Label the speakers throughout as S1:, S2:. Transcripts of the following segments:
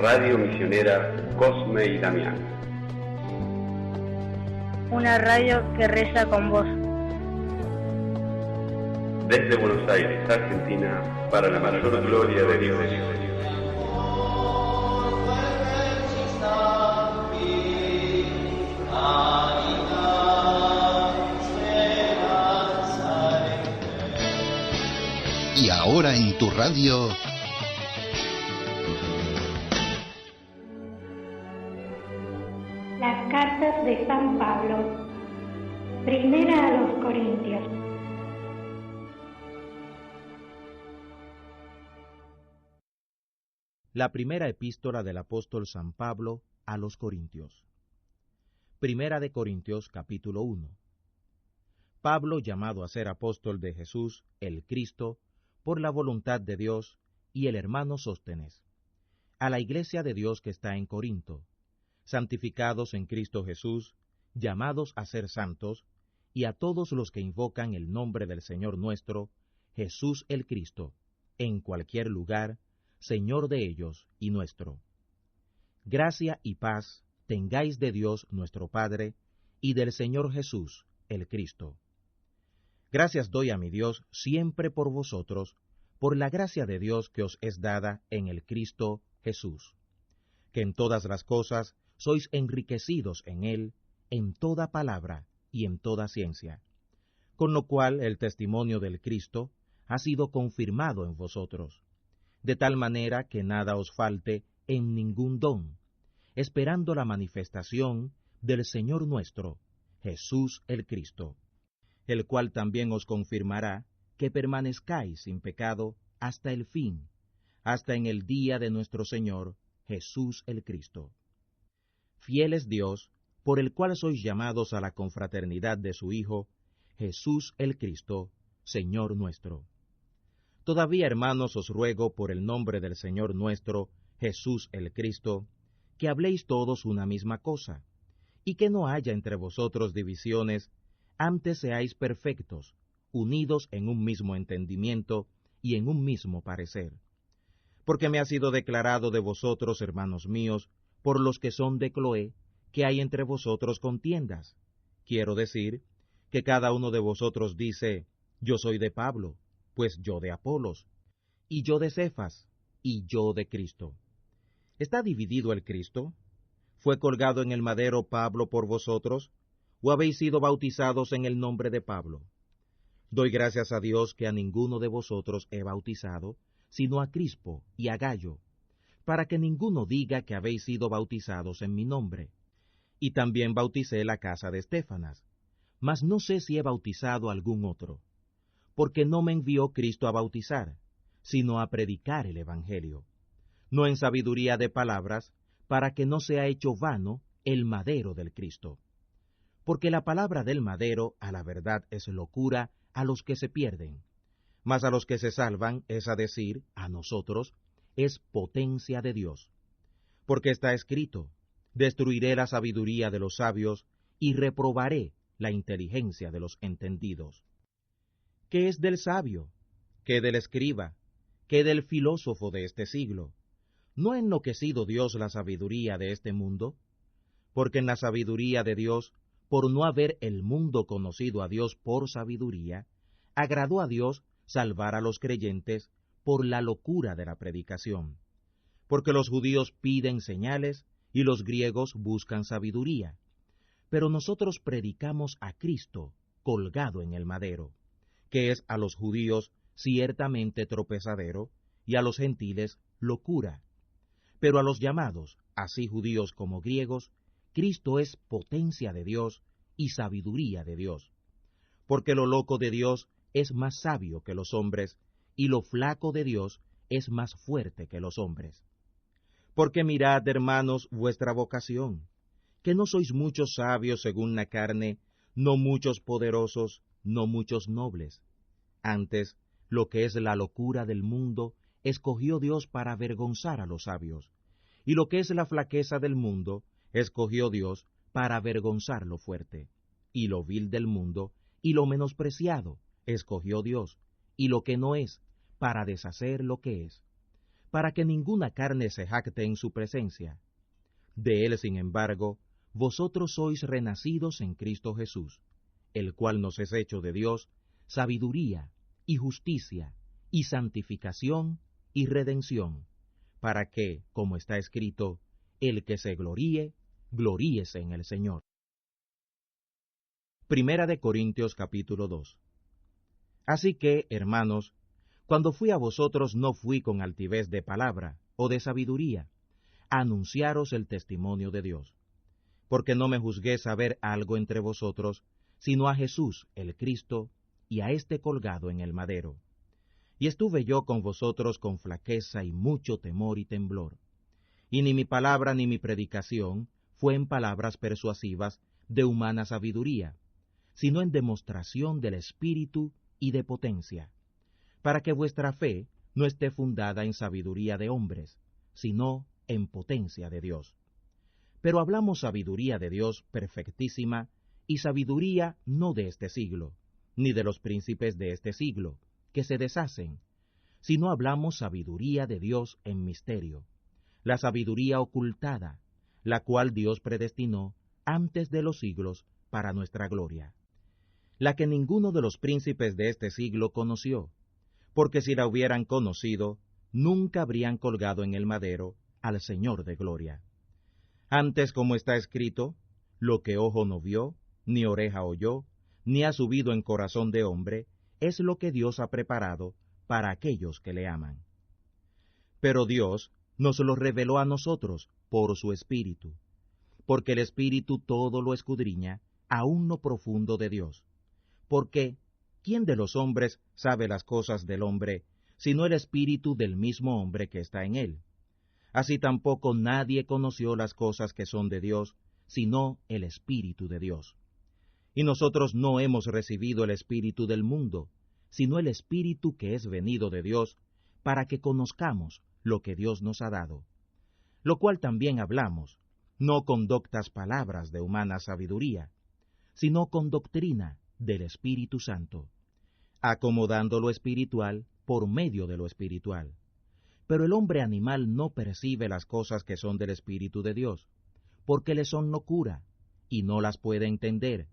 S1: Radio Misionera Cosme y Damián.
S2: Una radio que reza con vos.
S1: Desde Buenos Aires, Argentina, para la mayor gloria de Dios.
S3: Y ahora en tu radio,
S4: las cartas de San Pablo, primera a los Corintios.
S5: La primera epístola del apóstol San Pablo a los Corintios. Primera de Corintios, capítulo 1. Pablo, llamado a ser apóstol de Jesús, el Cristo, por la voluntad de Dios, y el hermano Sóstenes, a la iglesia de Dios que está en Corinto, santificados en Cristo Jesús, llamados a ser santos, y a todos los que invocan el nombre del Señor nuestro, Jesús el Cristo, en cualquier lugar, Señor de ellos y nuestro. Gracia y paz tengáis de Dios nuestro Padre, y del Señor Jesús, el Cristo. Gracias doy a mi Dios siempre por vosotros, por la gracia de Dios que os es dada en el Cristo Jesús, que en todas las cosas sois enriquecidos en Él, en toda palabra y en toda ciencia, con lo cual el testimonio del Cristo ha sido confirmado en vosotros, de tal manera que nada os falte en ningún don, esperando la manifestación del Señor nuestro, Jesús el Cristo, el cual también os confirmará que permanezcáis sin pecado hasta el fin, hasta en el día de nuestro Señor, Jesús el Cristo. Fiel es Dios, por el cual sois llamados a la confraternidad de su Hijo, Jesús el Cristo, Señor nuestro. Todavía, hermanos, os ruego por el nombre del Señor nuestro, Jesús el Cristo, que habléis todos una misma cosa, y que no haya entre vosotros divisiones, antes seáis perfectos, unidos en un mismo entendimiento y en un mismo parecer. Porque me ha sido declarado de vosotros, hermanos míos, por los que son de Cloé, que hay entre vosotros contiendas. Quiero decir, que cada uno de vosotros dice, yo soy de Pablo, pues yo de Apolos, y yo de Cefas, y yo de Cristo. ¿Está dividido el Cristo? ¿Fue colgado en el madero Pablo por vosotros? ¿O habéis sido bautizados en el nombre de Pablo? Doy gracias a Dios que a ninguno de vosotros he bautizado, sino a Crispo y a Gayo, para que ninguno diga que habéis sido bautizados en mi nombre. Y también bauticé la casa de Estéfanas, mas no sé si he bautizado a algún otro, porque no me envió Cristo a bautizar, sino a predicar el Evangelio, no en sabiduría de palabras, para que no sea hecho vano el madero del Cristo. Porque la palabra del madero a la verdad es locura a los que se pierden, mas a los que se salvan, es a decir, a nosotros, es potencia de Dios. Porque está escrito, destruiré la sabiduría de los sabios, y reprobaré la inteligencia de los entendidos. ¿Qué es del sabio? ¿Qué del escriba? ¿Qué del filósofo de este siglo? ¿No ha enloquecido Dios la sabiduría de este mundo? Porque en la sabiduría de Dios, por no haber el mundo conocido a Dios por sabiduría, agradó a Dios salvar a los creyentes por la locura de la predicación. Porque los judíos piden señales y los griegos buscan sabiduría. Pero nosotros predicamos a Cristo colgado en el madero, que es a los judíos ciertamente tropezadero y a los gentiles locura. Pero a los llamados, así judíos como griegos, Cristo es potencia de Dios y sabiduría de Dios. Porque lo loco de Dios es más sabio que los hombres, y lo flaco de Dios es más fuerte que los hombres. Porque mirad, hermanos, vuestra vocación, que no sois muchos sabios según la carne, no muchos poderosos, no muchos nobles. Antes, lo que es la locura del mundo escogió Dios para avergonzar a los sabios, y lo que es la flaqueza del mundo, escogió Dios para avergonzar lo fuerte, y lo vil del mundo, y lo menospreciado, escogió Dios, y lo que no es, para deshacer lo que es, para que ninguna carne se jacte en su presencia. De él, sin embargo, vosotros sois renacidos en Cristo Jesús, el cual nos es hecho de Dios sabiduría, y justicia, y santificación, y redención, para que, como está escrito, el que se gloríe, gloríese en el Señor. Primera de Corintios capítulo 2. Así que, hermanos, cuando fui a vosotros no fui con altivez de palabra o de sabiduría, a anunciaros el testimonio de Dios, porque no me juzgué saber algo entre vosotros, sino a Jesús el Cristo, y a éste colgado en el madero. Y estuve yo con vosotros con flaqueza y mucho temor y temblor. Y ni mi palabra ni mi predicación fue en palabras persuasivas de humana sabiduría, sino en demostración del Espíritu y de potencia, para que vuestra fe no esté fundada en sabiduría de hombres, sino en potencia de Dios. Pero hablamos sabiduría de Dios perfectísima, y sabiduría no de este siglo, ni de los príncipes de este siglo, que se deshacen, sino hablamos sabiduría de Dios en misterio, la sabiduría ocultada, la cual Dios predestinó antes de los siglos para nuestra gloria, la que ninguno de los príncipes de este siglo conoció, porque si la hubieran conocido, nunca habrían colgado en el madero al Señor de gloria. Antes, como está escrito, lo que ojo no vio, ni oreja oyó, ni ha subido en corazón de hombre, es lo que Dios ha preparado para aquellos que le aman. Pero Dios nos lo reveló a nosotros por su Espíritu, porque el Espíritu todo lo escudriña, aún lo profundo de Dios. Porque, ¿quién de los hombres sabe las cosas del hombre, sino el Espíritu del mismo hombre que está en él? Así tampoco nadie conoció las cosas que son de Dios, sino el Espíritu de Dios. Y nosotros no hemos recibido el espíritu del mundo, sino el Espíritu que es venido de Dios, para que conozcamos lo que Dios nos ha dado. Lo cual también hablamos, no con doctas palabras de humana sabiduría, sino con doctrina del Espíritu Santo, acomodando lo espiritual por medio de lo espiritual. Pero el hombre animal no percibe las cosas que son del Espíritu de Dios, porque le son locura, y no las puede entender,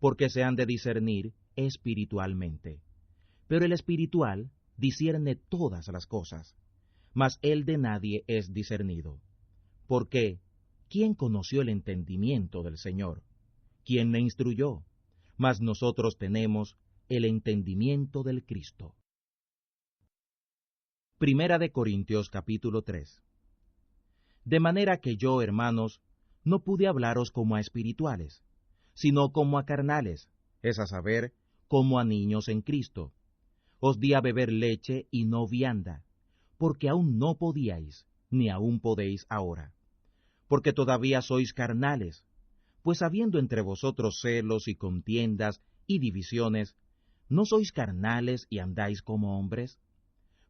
S5: porque se han de discernir espiritualmente. Pero el espiritual discierne todas las cosas, mas el de nadie es discernido. Porque, ¿quién conoció el entendimiento del Señor? ¿Quién le instruyó? Mas nosotros tenemos el entendimiento del Cristo. Primera de Corintios capítulo 3. De manera que yo, hermanos, no pude hablaros como a espirituales, sino como a carnales, es a saber, como a niños en Cristo. Os di a beber leche y no vianda, porque aún no podíais, ni aún podéis ahora. Porque todavía sois carnales, pues habiendo entre vosotros celos y contiendas y divisiones, ¿no sois carnales y andáis como hombres?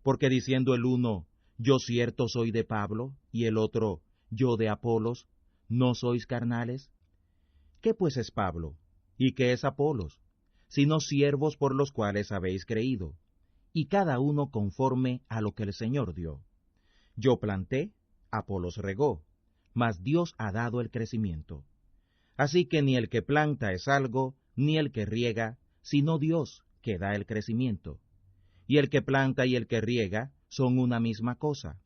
S5: Porque diciendo el uno, yo cierto soy de Pablo, y el otro, yo de Apolos, ¿no sois carnales? ¿Qué pues es Pablo? ¿Y qué es Apolos? Sino siervos por los cuales habéis creído, y cada uno conforme a lo que el Señor dio. Yo planté, Apolos regó, mas Dios ha dado el crecimiento. Así que ni el que planta es algo, ni el que riega, sino Dios que da el crecimiento. Y el que planta y el que riega son una misma cosa,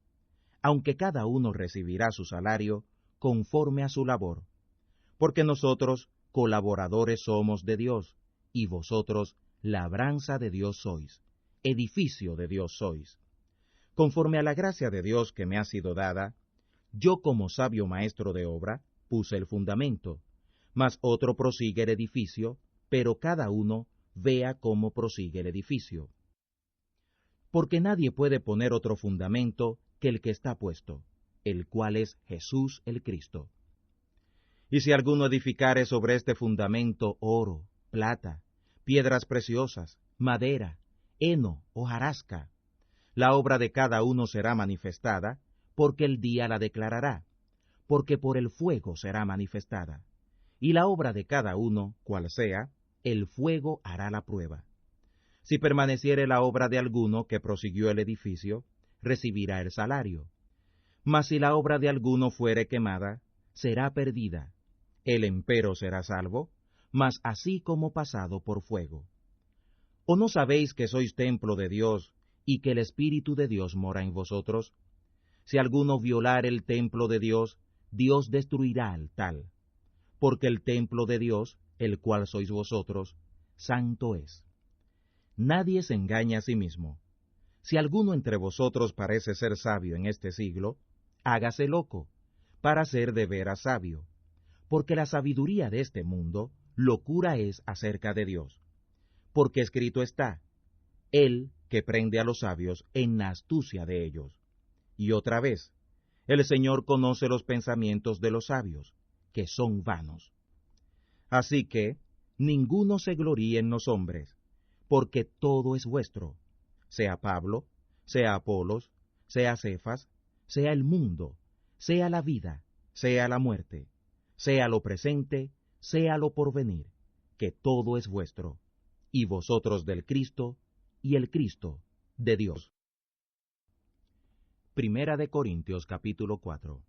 S5: aunque cada uno recibirá su salario conforme a su labor. Porque nosotros colaboradores somos de Dios, y vosotros labranza de Dios sois, edificio de Dios sois. Conforme a la gracia de Dios que me ha sido dada, yo como sabio maestro de obra puse el fundamento, mas otro prosigue el edificio, pero cada uno vea cómo prosigue el edificio. Porque nadie puede poner otro fundamento que el que está puesto, el cual es Jesús el Cristo. Y si alguno edificare sobre este fundamento oro, plata, piedras preciosas, madera, heno, hojarasca, La obra de cada uno será manifestada, porque el día la declarará, porque por el fuego será manifestada. Y la obra de cada uno, cual sea, el fuego hará la prueba. Si permaneciere la obra de alguno que prosiguió el edificio, recibirá el salario. Mas si la obra de alguno fuere quemada, será perdida. Él empero será salvo, mas así como pasado por fuego. ¿O no sabéis que sois templo de Dios, y que el Espíritu de Dios mora en vosotros? Si alguno violar el templo de Dios, Dios destruirá al tal. Porque el templo de Dios, el cual sois vosotros, santo es. Nadie se engaña a sí mismo. Si alguno entre vosotros parece ser sabio en este siglo, hágase loco, para ser de veras sabio. Porque la sabiduría de este mundo, locura es acerca de Dios. Porque escrito está, Él que prende a los sabios en la astucia de ellos. Y otra vez, el Señor conoce los pensamientos de los sabios, que son vanos. Así que, ninguno se gloríe en los hombres, porque todo es vuestro, sea Pablo, sea Apolos, sea Cefas, sea el mundo, sea la vida, sea la muerte, sea lo presente, sea lo porvenir, que todo es vuestro, y vosotros del Cristo, y el Cristo de Dios. Primera de Corintios capítulo 4.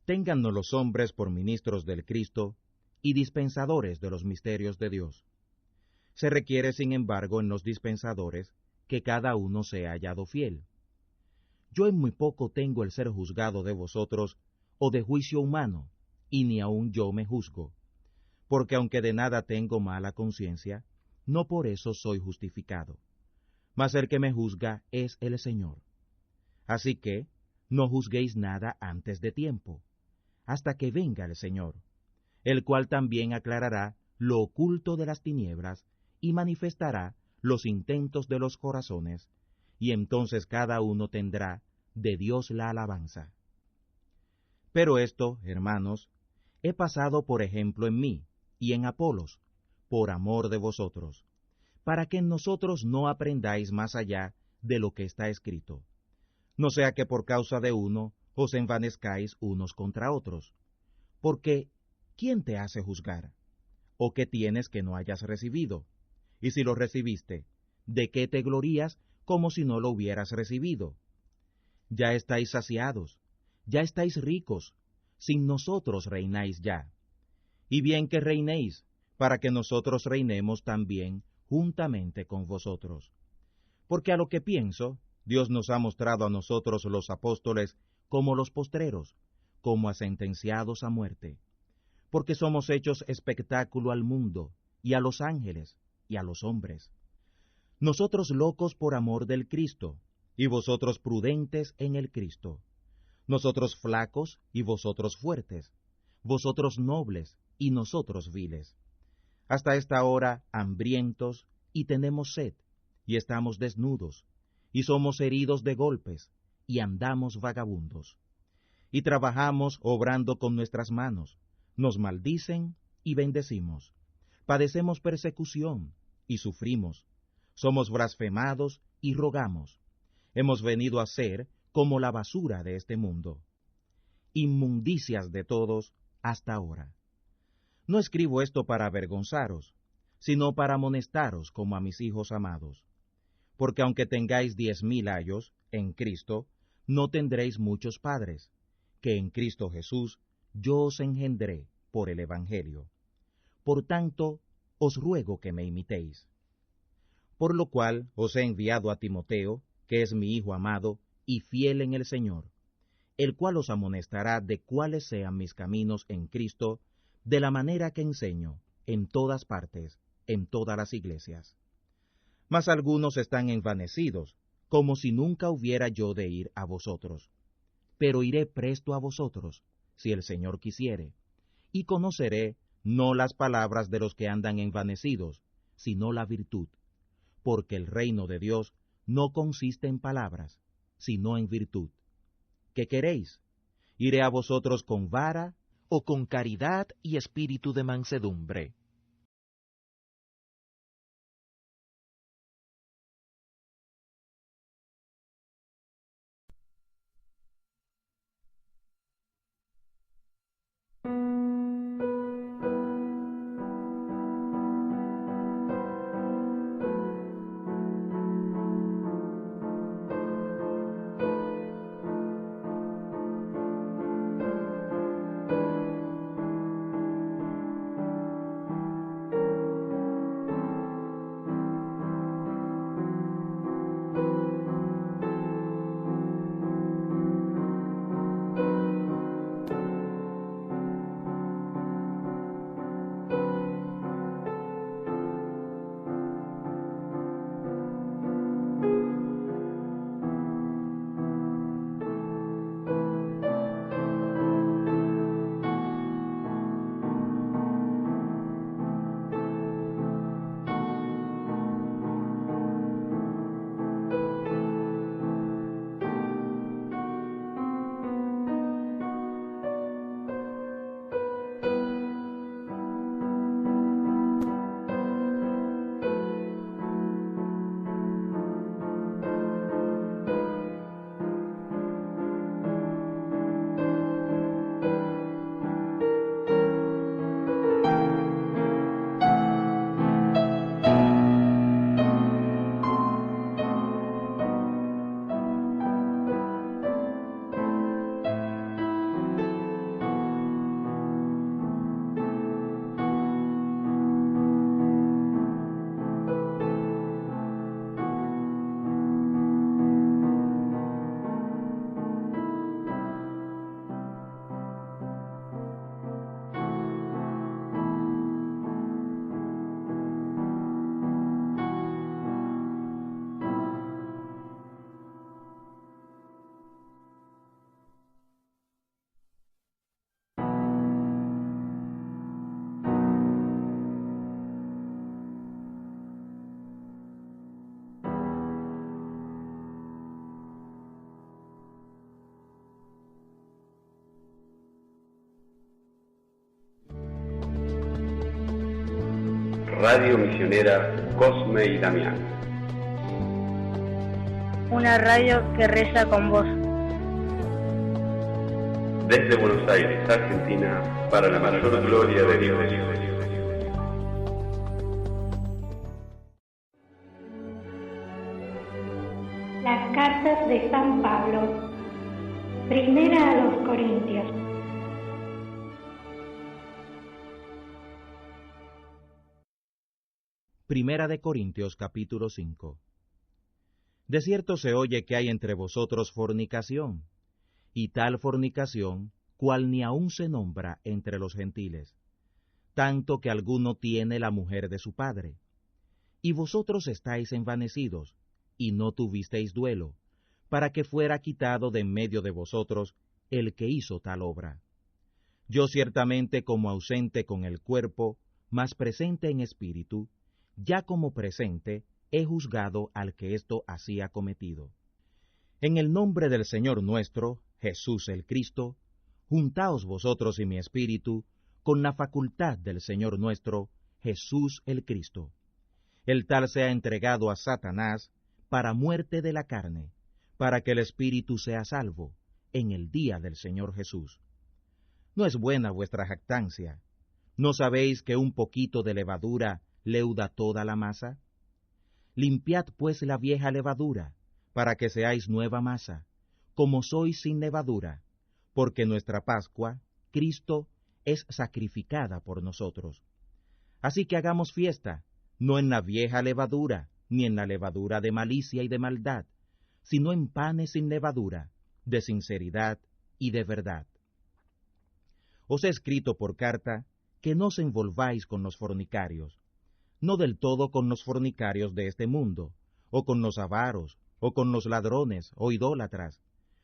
S5: Téngannos los hombres por ministros del Cristo y dispensadores de los misterios de Dios. Se requiere, sin embargo, en los dispensadores, que cada uno sea hallado fiel. Yo en muy poco tengo el ser juzgado de vosotros, o de juicio humano, y ni aun yo me juzgo, porque aunque de nada tengo mala conciencia, no por eso soy justificado. Mas el que me juzga es el Señor. Así que, no juzguéis nada antes de tiempo, hasta que venga el Señor, el cual también aclarará lo oculto de las tinieblas, y manifestará los intentos de los corazones, y entonces cada uno tendrá de Dios la alabanza. Pero esto, hermanos, he pasado por ejemplo en mí, y en Apolos, por amor de vosotros, para que en nosotros no aprendáis más allá de lo que está escrito. No sea que por causa de uno os envanezcáis unos contra otros. Porque, ¿quién te hace juzgar? ¿O qué tienes que no hayas recibido? Y si lo recibiste, ¿de qué te glorías como si no lo hubieras recibido? Ya estáis saciados, ya estáis ricos, sin nosotros reináis ya. Y bien que reinéis, para que nosotros reinemos también juntamente con vosotros. Porque a lo que pienso, Dios nos ha mostrado a nosotros los apóstoles como los postreros, como a sentenciados a muerte. Porque somos hechos espectáculo al mundo, y a los ángeles, y a los hombres. Nosotros locos por amor del Cristo, y vosotros prudentes en el Cristo. Nosotros flacos, y vosotros fuertes. Vosotros nobles, y nosotros viles. Hasta esta hora hambrientos, y tenemos sed, y estamos desnudos, y somos heridos de golpes, y andamos vagabundos. Y trabajamos obrando con nuestras manos, nos maldicen y bendecimos. Padecemos persecución y sufrimos. Somos blasfemados y rogamos. Hemos venido a ser como la basura de este mundo, inmundicias de todos hasta ahora. No escribo esto para avergonzaros, sino para amonestaros como a mis hijos amados. Porque aunque tengáis 10,000 ayos en Cristo, no tendréis muchos padres, que en Cristo Jesús yo os engendré por el Evangelio. Por tanto, os ruego que me imitéis. Por lo cual os he enviado a Timoteo, que es mi hijo amado y fiel en el Señor, el cual os amonestará de cuáles sean mis caminos en Cristo, de la manera que enseño en todas partes, en todas las iglesias. Mas algunos están envanecidos, como si nunca hubiera yo de ir a vosotros. Pero iré presto a vosotros, si el Señor quisiere, y conoceré no las palabras de los que andan envanecidos, sino la virtud, porque el reino de Dios no consiste en palabras, sino en virtud. ¿Qué queréis? ¿Iré a vosotros con vara o con caridad y espíritu de mansedumbre?
S1: Radio Misionera Cosme y Damián.
S2: Una radio que reza con vos.
S1: Desde Buenos Aires, Argentina, para la mayor gloria de Dios.
S4: Las cartas de San Pablo. Primera a los Corintios.
S5: Primera de Corintios capítulo 5. De cierto se oye que hay entre vosotros fornicación, y tal fornicación, cual ni aun se nombra entre los gentiles, tanto que alguno tiene la mujer de su padre. Y vosotros estáis envanecidos, y no tuvisteis duelo, para que fuera quitado de en medio de vosotros el que hizo tal obra. Yo ciertamente como ausente con el cuerpo, mas presente en espíritu, ya como presente he juzgado al que esto hacía cometido. En el nombre del Señor nuestro, Jesús el Cristo, juntaos vosotros y mi espíritu con la facultad del Señor nuestro, Jesús el Cristo. El tal sea entregado a Satanás para muerte de la carne, para que el espíritu sea salvo en el día del Señor Jesús. ¿No es buena vuestra jactancia? ¿No sabéis que un poquito de levadura leuda toda la masa? Limpiad pues la vieja levadura, para que seáis nueva masa, como sois sin levadura, porque nuestra Pascua, Cristo, es sacrificada por nosotros. Así que hagamos fiesta, no en la vieja levadura, ni en la levadura de malicia y de maldad, sino en panes sin levadura, de sinceridad y de verdad. Os he escrito por carta que no os envolváis con los fornicarios, no del todo con los fornicarios de este mundo, o con los avaros, o con los ladrones, o idólatras,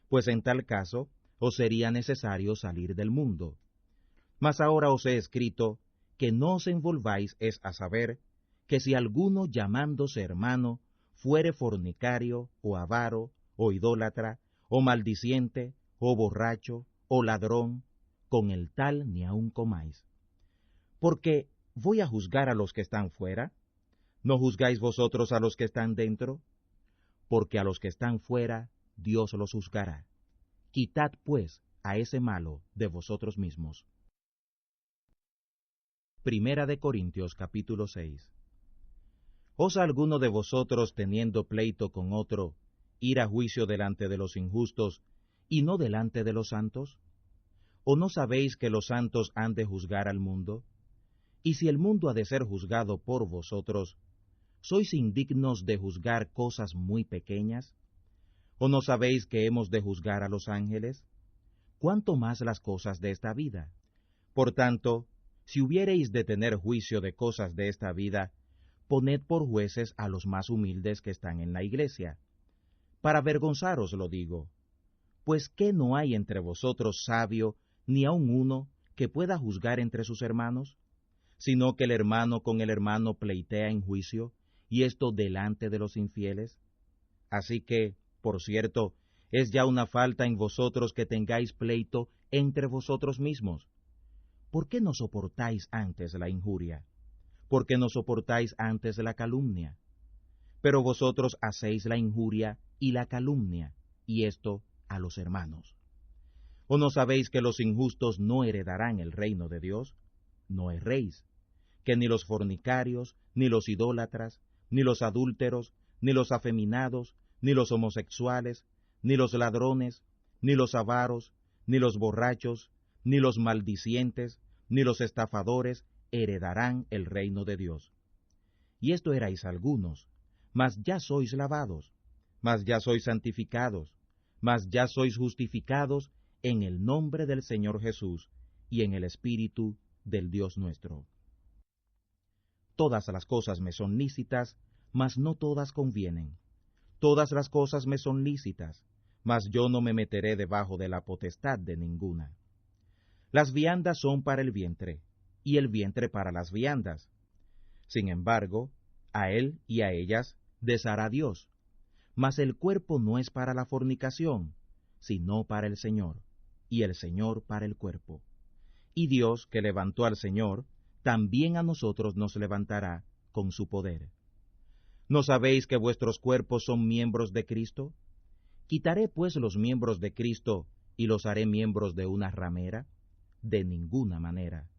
S5: pues en tal caso os sería necesario salir del mundo. Mas ahora os he escrito que no os envolváis es a saber, que si alguno llamándose hermano fuere fornicario, o avaro, o idólatra, o maldiciente, o borracho, o ladrón, con el tal ni aun comáis. Porque ¿voy a juzgar a los que están fuera? ¿No juzgáis vosotros a los que están dentro? Porque a los que están fuera, Dios los juzgará. Quitad, pues, a ese malo de vosotros mismos. Primera de Corintios capítulo 6. ¿Osa alguno de vosotros, teniendo pleito con otro, ir a juicio delante de los injustos, y no delante de los santos? ¿O no sabéis que los santos han de juzgar al mundo? Y si el mundo ha de ser juzgado por vosotros, ¿sois indignos de juzgar cosas muy pequeñas? ¿O no sabéis que hemos de juzgar a los ángeles? ¿Cuánto más las cosas de esta vida? Por tanto, si hubiereis de tener juicio de cosas de esta vida, poned por jueces a los más humildes que están en la iglesia. Para avergonzaros lo digo, pues ¿qué no hay entre vosotros sabio, ni aun uno, que pueda juzgar entre sus hermanos? Sino que el hermano con el hermano pleitea en juicio, y esto delante de los infieles. Así que, por cierto, es ya una falta en vosotros que tengáis pleito entre vosotros mismos. ¿Por qué no soportáis antes la injuria? ¿Por qué no soportáis antes la calumnia? Pero vosotros hacéis la injuria y la calumnia, y esto a los hermanos. ¿O no sabéis que los injustos no heredarán el reino de Dios? No erréis, que ni los fornicarios, ni los idólatras, ni los adúlteros, ni los afeminados, ni los homosexuales, ni los ladrones, ni los avaros, ni los borrachos, ni los maldicientes, ni los estafadores heredarán el reino de Dios. Y esto erais algunos, mas ya sois lavados, mas ya sois santificados, mas ya sois justificados en el nombre del Señor Jesús y en el Espíritu del Dios nuestro. Todas las cosas me son lícitas, mas no todas convienen. Todas las cosas me son lícitas, mas yo no me meteré debajo de la potestad de ninguna. Las viandas son para el vientre, y el vientre para las viandas. Sin embargo, a él y a ellas deshará Dios. Mas el cuerpo no es para la fornicación, sino para el Señor, y el Señor para el cuerpo. Y Dios, que levantó al Señor, también a nosotros nos levantará con su poder. ¿No sabéis que vuestros cuerpos son miembros de Cristo? ¿Quitaré pues los miembros de Cristo y los haré miembros de una ramera? De ninguna manera.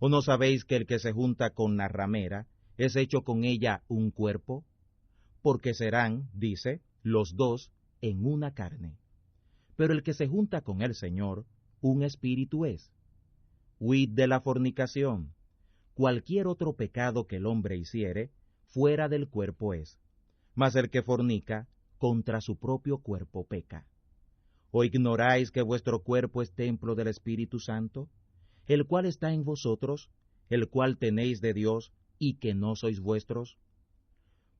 S5: ¿O no sabéis que el que se junta con la ramera es hecho con ella un cuerpo? Porque serán, dice, los dos en una carne. Pero el que se junta con el Señor, un espíritu es. Huid de la fornicación. Cualquier otro pecado que el hombre hiciere, fuera del cuerpo es. Mas el que fornica, contra su propio cuerpo peca. ¿O ignoráis que vuestro cuerpo es templo del Espíritu Santo, el cual está en vosotros, el cual tenéis de Dios, y que no sois vuestros?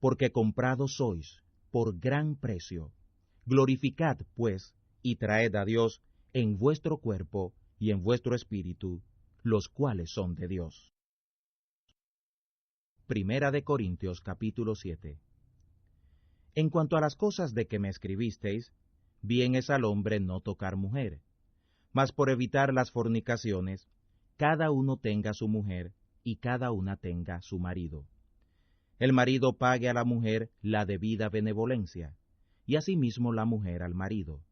S5: Porque comprados sois, por gran precio. Glorificad, pues, y traed a Dios en vuestro cuerpo y en vuestro espíritu, los cuales son de Dios. Primera de Corintios capítulo 7. En cuanto a las cosas de que me escribisteis, bien es al hombre no tocar mujer, mas por evitar las fornicaciones, cada uno tenga su mujer y cada una tenga su marido. El marido pague a la mujer la debida benevolencia, y asimismo la mujer al marido.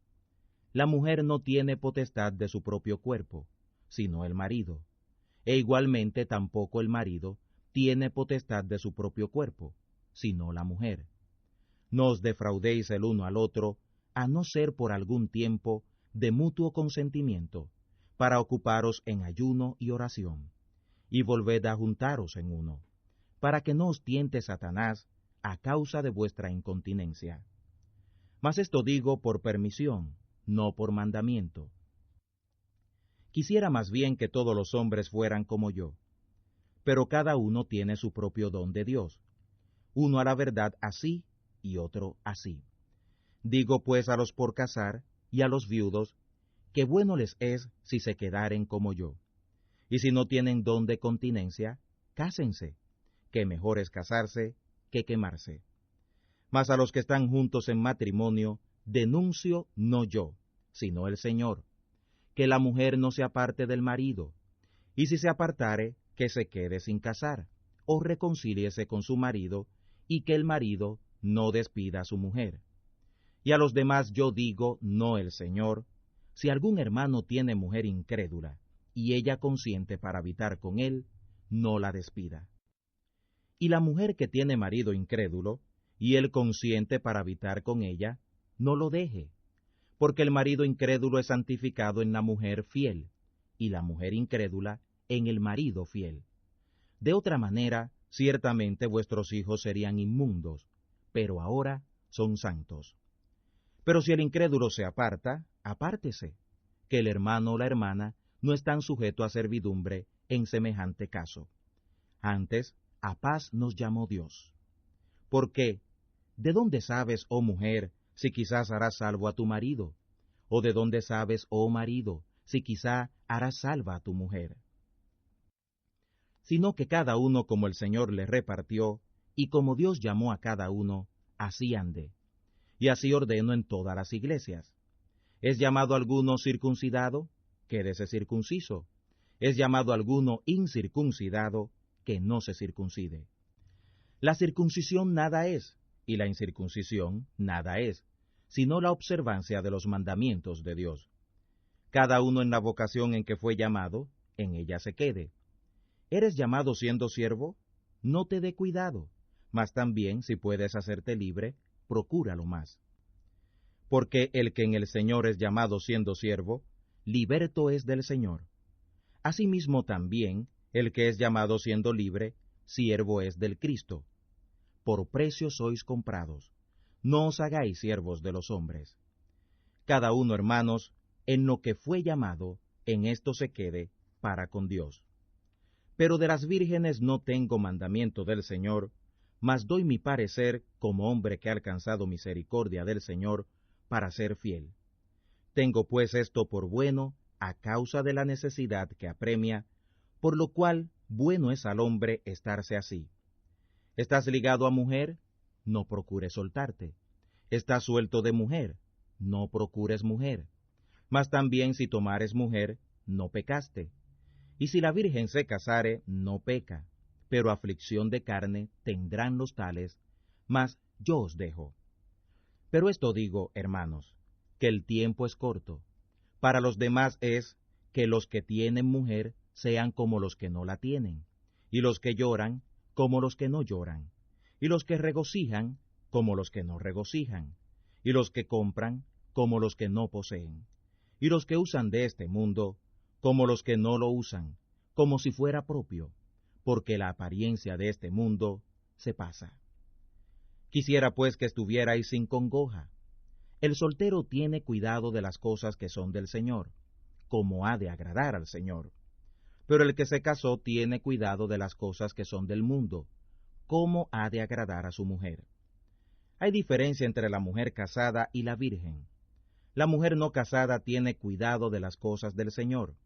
S5: La mujer no tiene potestad de su propio cuerpo, sino el marido, e igualmente tampoco el marido tiene potestad de su propio cuerpo, sino la mujer. No os defraudéis el uno al otro, a no ser por algún tiempo de mutuo consentimiento, para ocuparos en ayuno y oración, y volved a juntaros en uno, para que no os tiente Satanás a causa de vuestra incontinencia. Mas esto digo por permisión, no por mandamiento. Quisiera más bien que todos los hombres fueran como yo, pero cada uno tiene su propio don de Dios, uno a la verdad así y otro así. Digo pues a los por casar y a los viudos, que bueno les es si se quedaren como yo. Y si no tienen don de continencia, cásense, que mejor es casarse que quemarse. Mas a los que están juntos en matrimonio, denuncio no yo, sino el Señor, que la mujer no se aparte del marido, y si se apartare, que se quede sin casar, o reconcíliese con su marido, y que el marido no despida a su mujer. Y a los demás yo digo, no el Señor, si algún hermano tiene mujer incrédula, y ella consiente para habitar con él, no la despida. Y la mujer que tiene marido incrédulo, y él consiente para habitar con ella, no lo deje, porque el marido incrédulo es santificado en la mujer fiel, y la mujer incrédula en el marido fiel. De otra manera, ciertamente vuestros hijos serían inmundos, pero ahora son santos. Pero si el incrédulo se aparta, apártese, que el hermano o la hermana no están sujetos a servidumbre en semejante caso. Antes, a paz nos llamó Dios. Porque, ¿de dónde sabes, oh mujer, si quizás harás salvo a tu marido? ¿O de dónde sabes, oh marido, si quizá harás salva a tu mujer? Sino que cada uno como el Señor le repartió, y como Dios llamó a cada uno, así ande. Y así ordeno en todas las iglesias. ¿Es llamado alguno circuncidado? Quédese circunciso. ¿Es llamado alguno incircuncidado? Que no se circuncide. La circuncisión nada es, y la incircuncisión nada es, sino la observancia de los mandamientos de Dios. Cada uno en la vocación en que fue llamado, en ella se quede. ¿Eres llamado siendo siervo? No te dé cuidado, mas también, si puedes hacerte libre, procúralo más. Porque el que en el Señor es llamado siendo siervo, liberto es del Señor. Asimismo también, el que es llamado siendo libre, siervo es del Cristo. Por precio sois comprados. No os hagáis siervos de los hombres. Cada uno, hermanos, en lo que fue llamado, en esto se quede para con Dios. Pero de las vírgenes no tengo mandamiento del Señor, mas doy mi parecer como hombre que ha alcanzado misericordia del Señor para ser fiel. Tengo pues esto por bueno a causa de la necesidad que apremia, por lo cual bueno es al hombre estarse así. ¿Estás ligado a mujer? No procures soltarte. ¿Estás suelto de mujer? No procures mujer. Mas también si tomares mujer, no pecaste. Y si la virgen se casare, no peca, pero aflicción de carne tendrán los tales, mas yo os dejo. Pero esto digo, hermanos, que el tiempo es corto. Para los demás es que los que tienen mujer sean como los que no la tienen, y los que lloran como los que no lloran, y los que regocijan como los que no regocijan, y los que compran como los que no poseen, y los que usan de este mundo como los que no lo usan, como si fuera propio, porque la apariencia de este mundo se pasa. Quisiera pues que estuvierais sin congoja. El soltero tiene cuidado de las cosas que son del Señor, como ha de agradar al Señor. Pero el que se casó tiene cuidado de las cosas que son del mundo, como ha de agradar a su mujer. Hay diferencia entre la mujer casada y la virgen. La mujer no casada tiene cuidado de las cosas del Señor,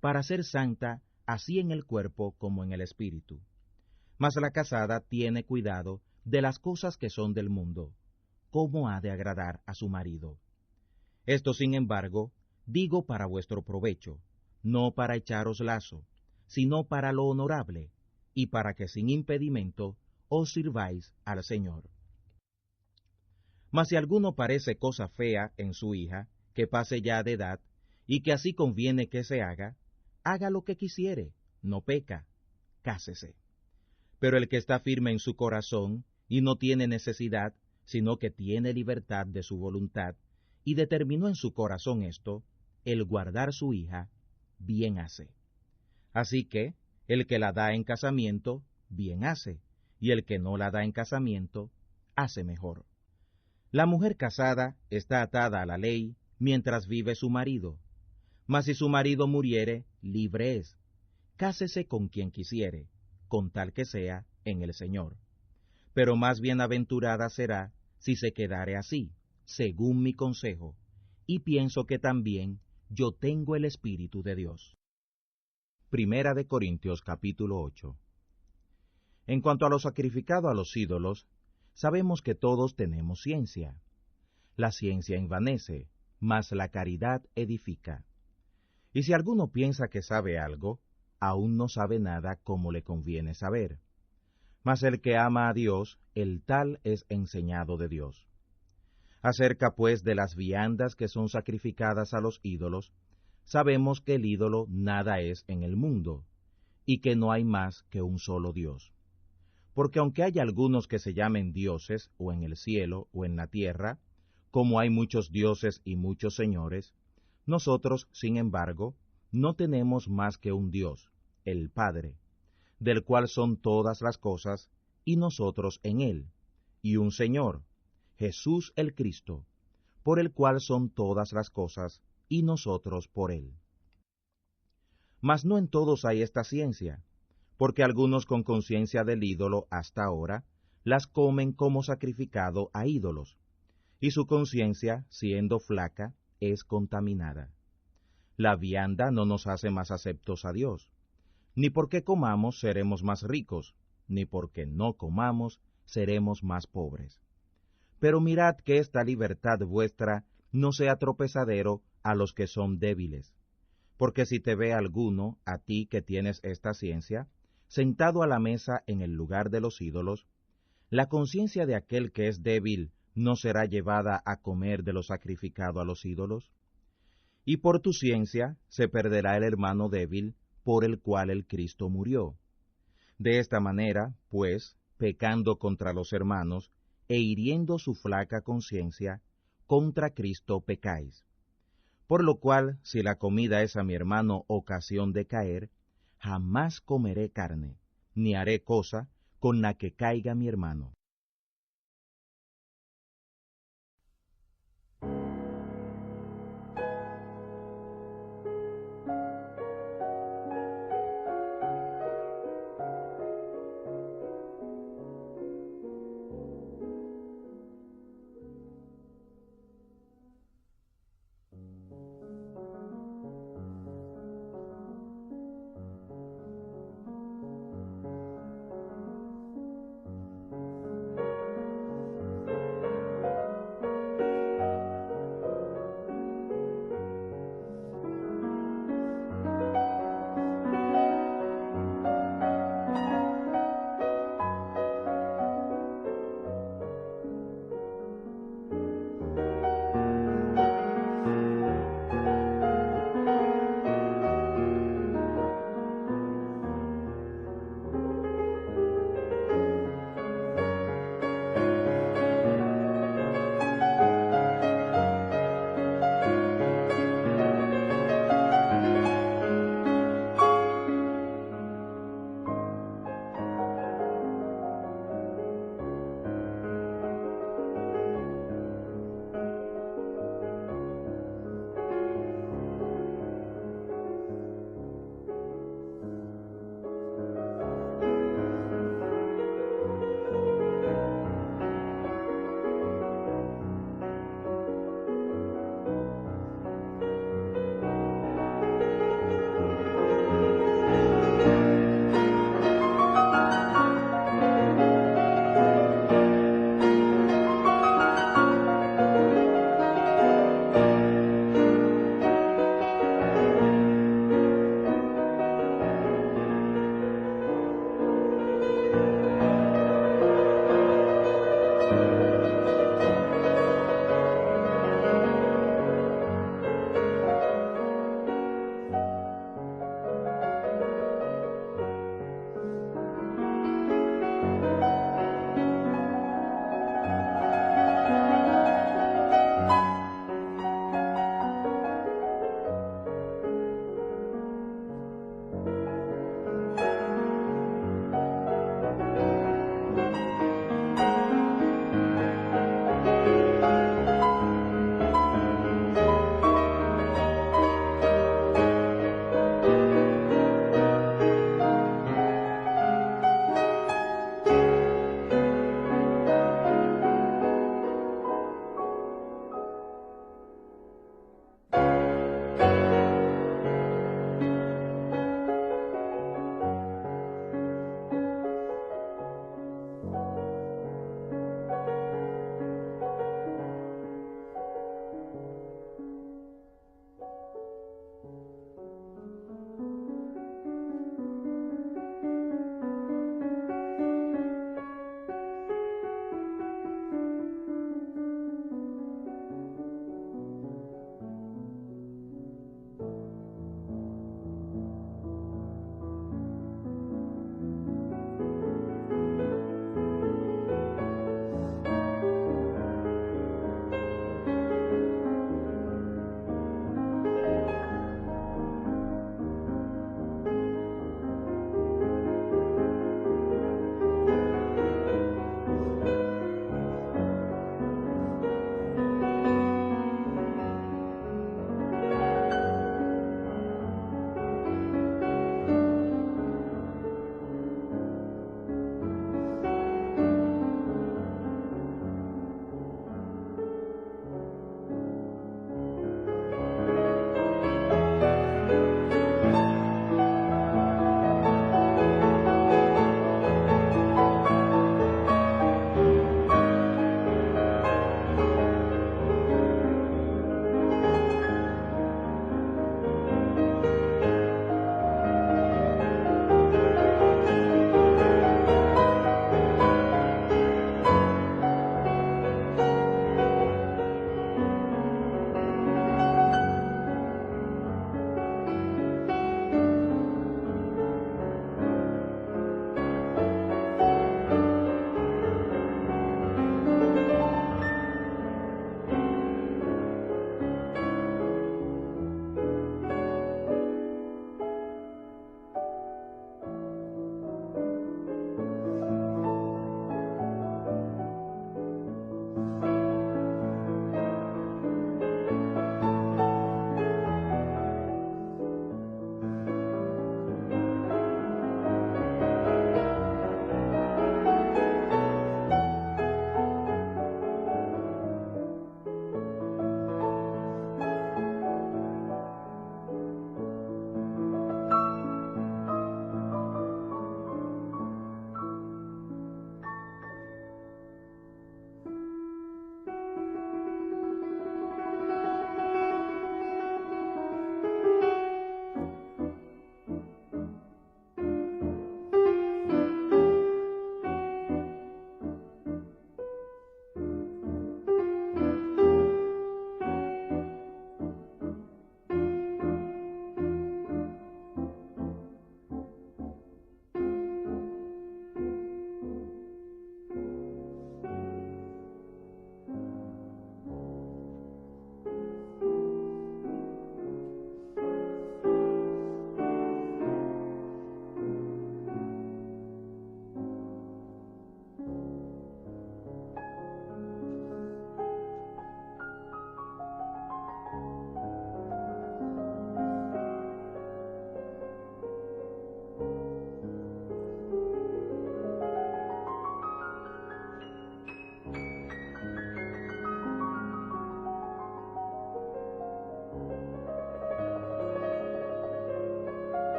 S5: para ser santa así en el cuerpo como en el espíritu. Mas la casada tiene cuidado de las cosas que son del mundo, cómo ha de agradar a su marido. Esto, sin embargo, digo para vuestro provecho, no para echaros lazo, sino para lo honorable, y para que sin impedimento os sirváis al Señor. Mas si alguno parece cosa fea en su hija, que pase ya de edad, y que así conviene que se haga lo que quisiere, no peca, cásese. Pero el que está firme en su corazón, y no tiene necesidad, sino que tiene libertad de su voluntad, y determinó en su corazón esto, el guardar su hija, bien hace. Así que, el que la da en casamiento, bien hace, y el que no la da en casamiento, hace mejor. La mujer casada está atada a la ley mientras vive su marido, mas si su marido muriere, libre es. Cásese con quien quisiere, con tal que sea en el Señor. Pero más bienaventurada será si se quedare así, según mi consejo, y pienso que también yo tengo el Espíritu de Dios. Primera de Corintios capítulo 8. En cuanto a lo sacrificado a los ídolos, sabemos que todos tenemos ciencia. La ciencia envanece, mas la caridad edifica. Y si alguno piensa que sabe algo, aún no sabe nada como le conviene saber. Mas el que ama a Dios, el tal es enseñado de Dios. Acerca pues de las viandas que son sacrificadas a los ídolos, sabemos que el ídolo nada es en el mundo, y que no hay más que un solo Dios. Porque aunque haya algunos que se llamen dioses, o en el cielo, o en la tierra, como hay muchos dioses y muchos señores, nosotros, sin embargo, no tenemos más que un Dios, el Padre, del cual son todas las cosas, y nosotros en él, y un Señor, Jesús el Cristo, por el cual son todas las cosas, y nosotros por él. Mas no en todos hay esta ciencia, porque algunos con conciencia del ídolo hasta ahora, las comen como sacrificado a ídolos, y su conciencia, siendo flaca, es contaminada. La vianda no nos hace más aceptos a Dios, ni porque comamos seremos más ricos, ni porque no comamos seremos más pobres. Pero mirad que esta libertad vuestra no sea tropezadero a los que son débiles. Porque si te ve alguno, a ti que tienes esta ciencia, sentado a la mesa en el lugar de los ídolos, la conciencia de aquel que es débil no será llevada a comer de lo sacrificado a los ídolos. Y por tu ciencia se perderá el hermano débil por el cual el Cristo murió. De esta manera, pues, pecando contra los hermanos, e hiriendo su flaca conciencia, contra Cristo pecáis. Por lo cual, si la comida es a mi hermano ocasión de caer, jamás comeré carne, ni haré cosa con la que caiga mi hermano.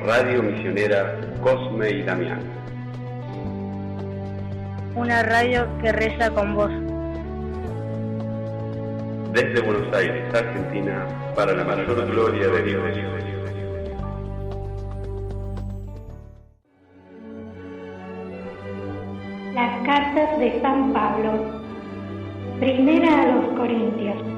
S1: Radio Misionera Cosme y Damián.
S2: Una radio que reza con vos.
S1: Desde Buenos Aires, Argentina, para la mayor gloria de Dios.
S4: Las cartas de San Pablo. Primera a los Corintios.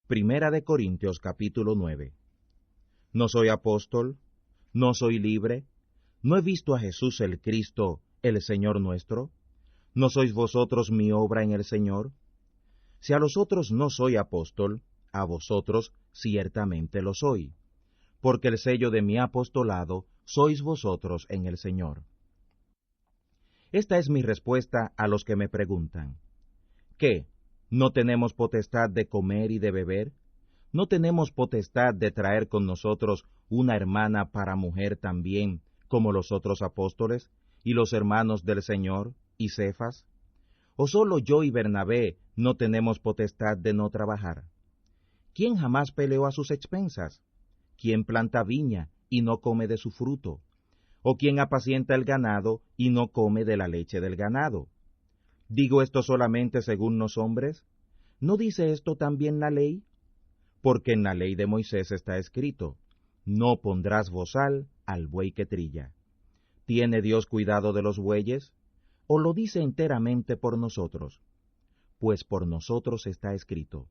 S5: Primera de Corintios capítulo 9. ¿No soy apóstol? ¿No soy libre? ¿No he visto a Jesús el Cristo, el Señor nuestro? ¿No sois vosotros mi obra en el Señor? Si a los otros no soy apóstol, a vosotros ciertamente lo soy, porque el sello de mi apostolado sois vosotros en el Señor. Esta es mi respuesta a los que me preguntan. ¿Qué? ¿No tenemos potestad de comer y de beber? ¿No tenemos potestad de traer con nosotros una hermana para mujer también, como los otros apóstoles, y los hermanos del Señor, y Cefas? ¿O solo yo y Bernabé no tenemos potestad de no trabajar? ¿Quién jamás peleó a sus expensas? ¿Quién planta viña y no come de su fruto? ¿O quién apacienta el ganado y no come de la leche del ganado? ¿Digo esto solamente según los hombres? ¿No dice esto también la ley? Porque en la ley de Moisés está escrito, no pondrás bozal al buey que trilla. ¿Tiene Dios cuidado de los bueyes? ¿O lo dice enteramente por nosotros? Pues por nosotros está escrito,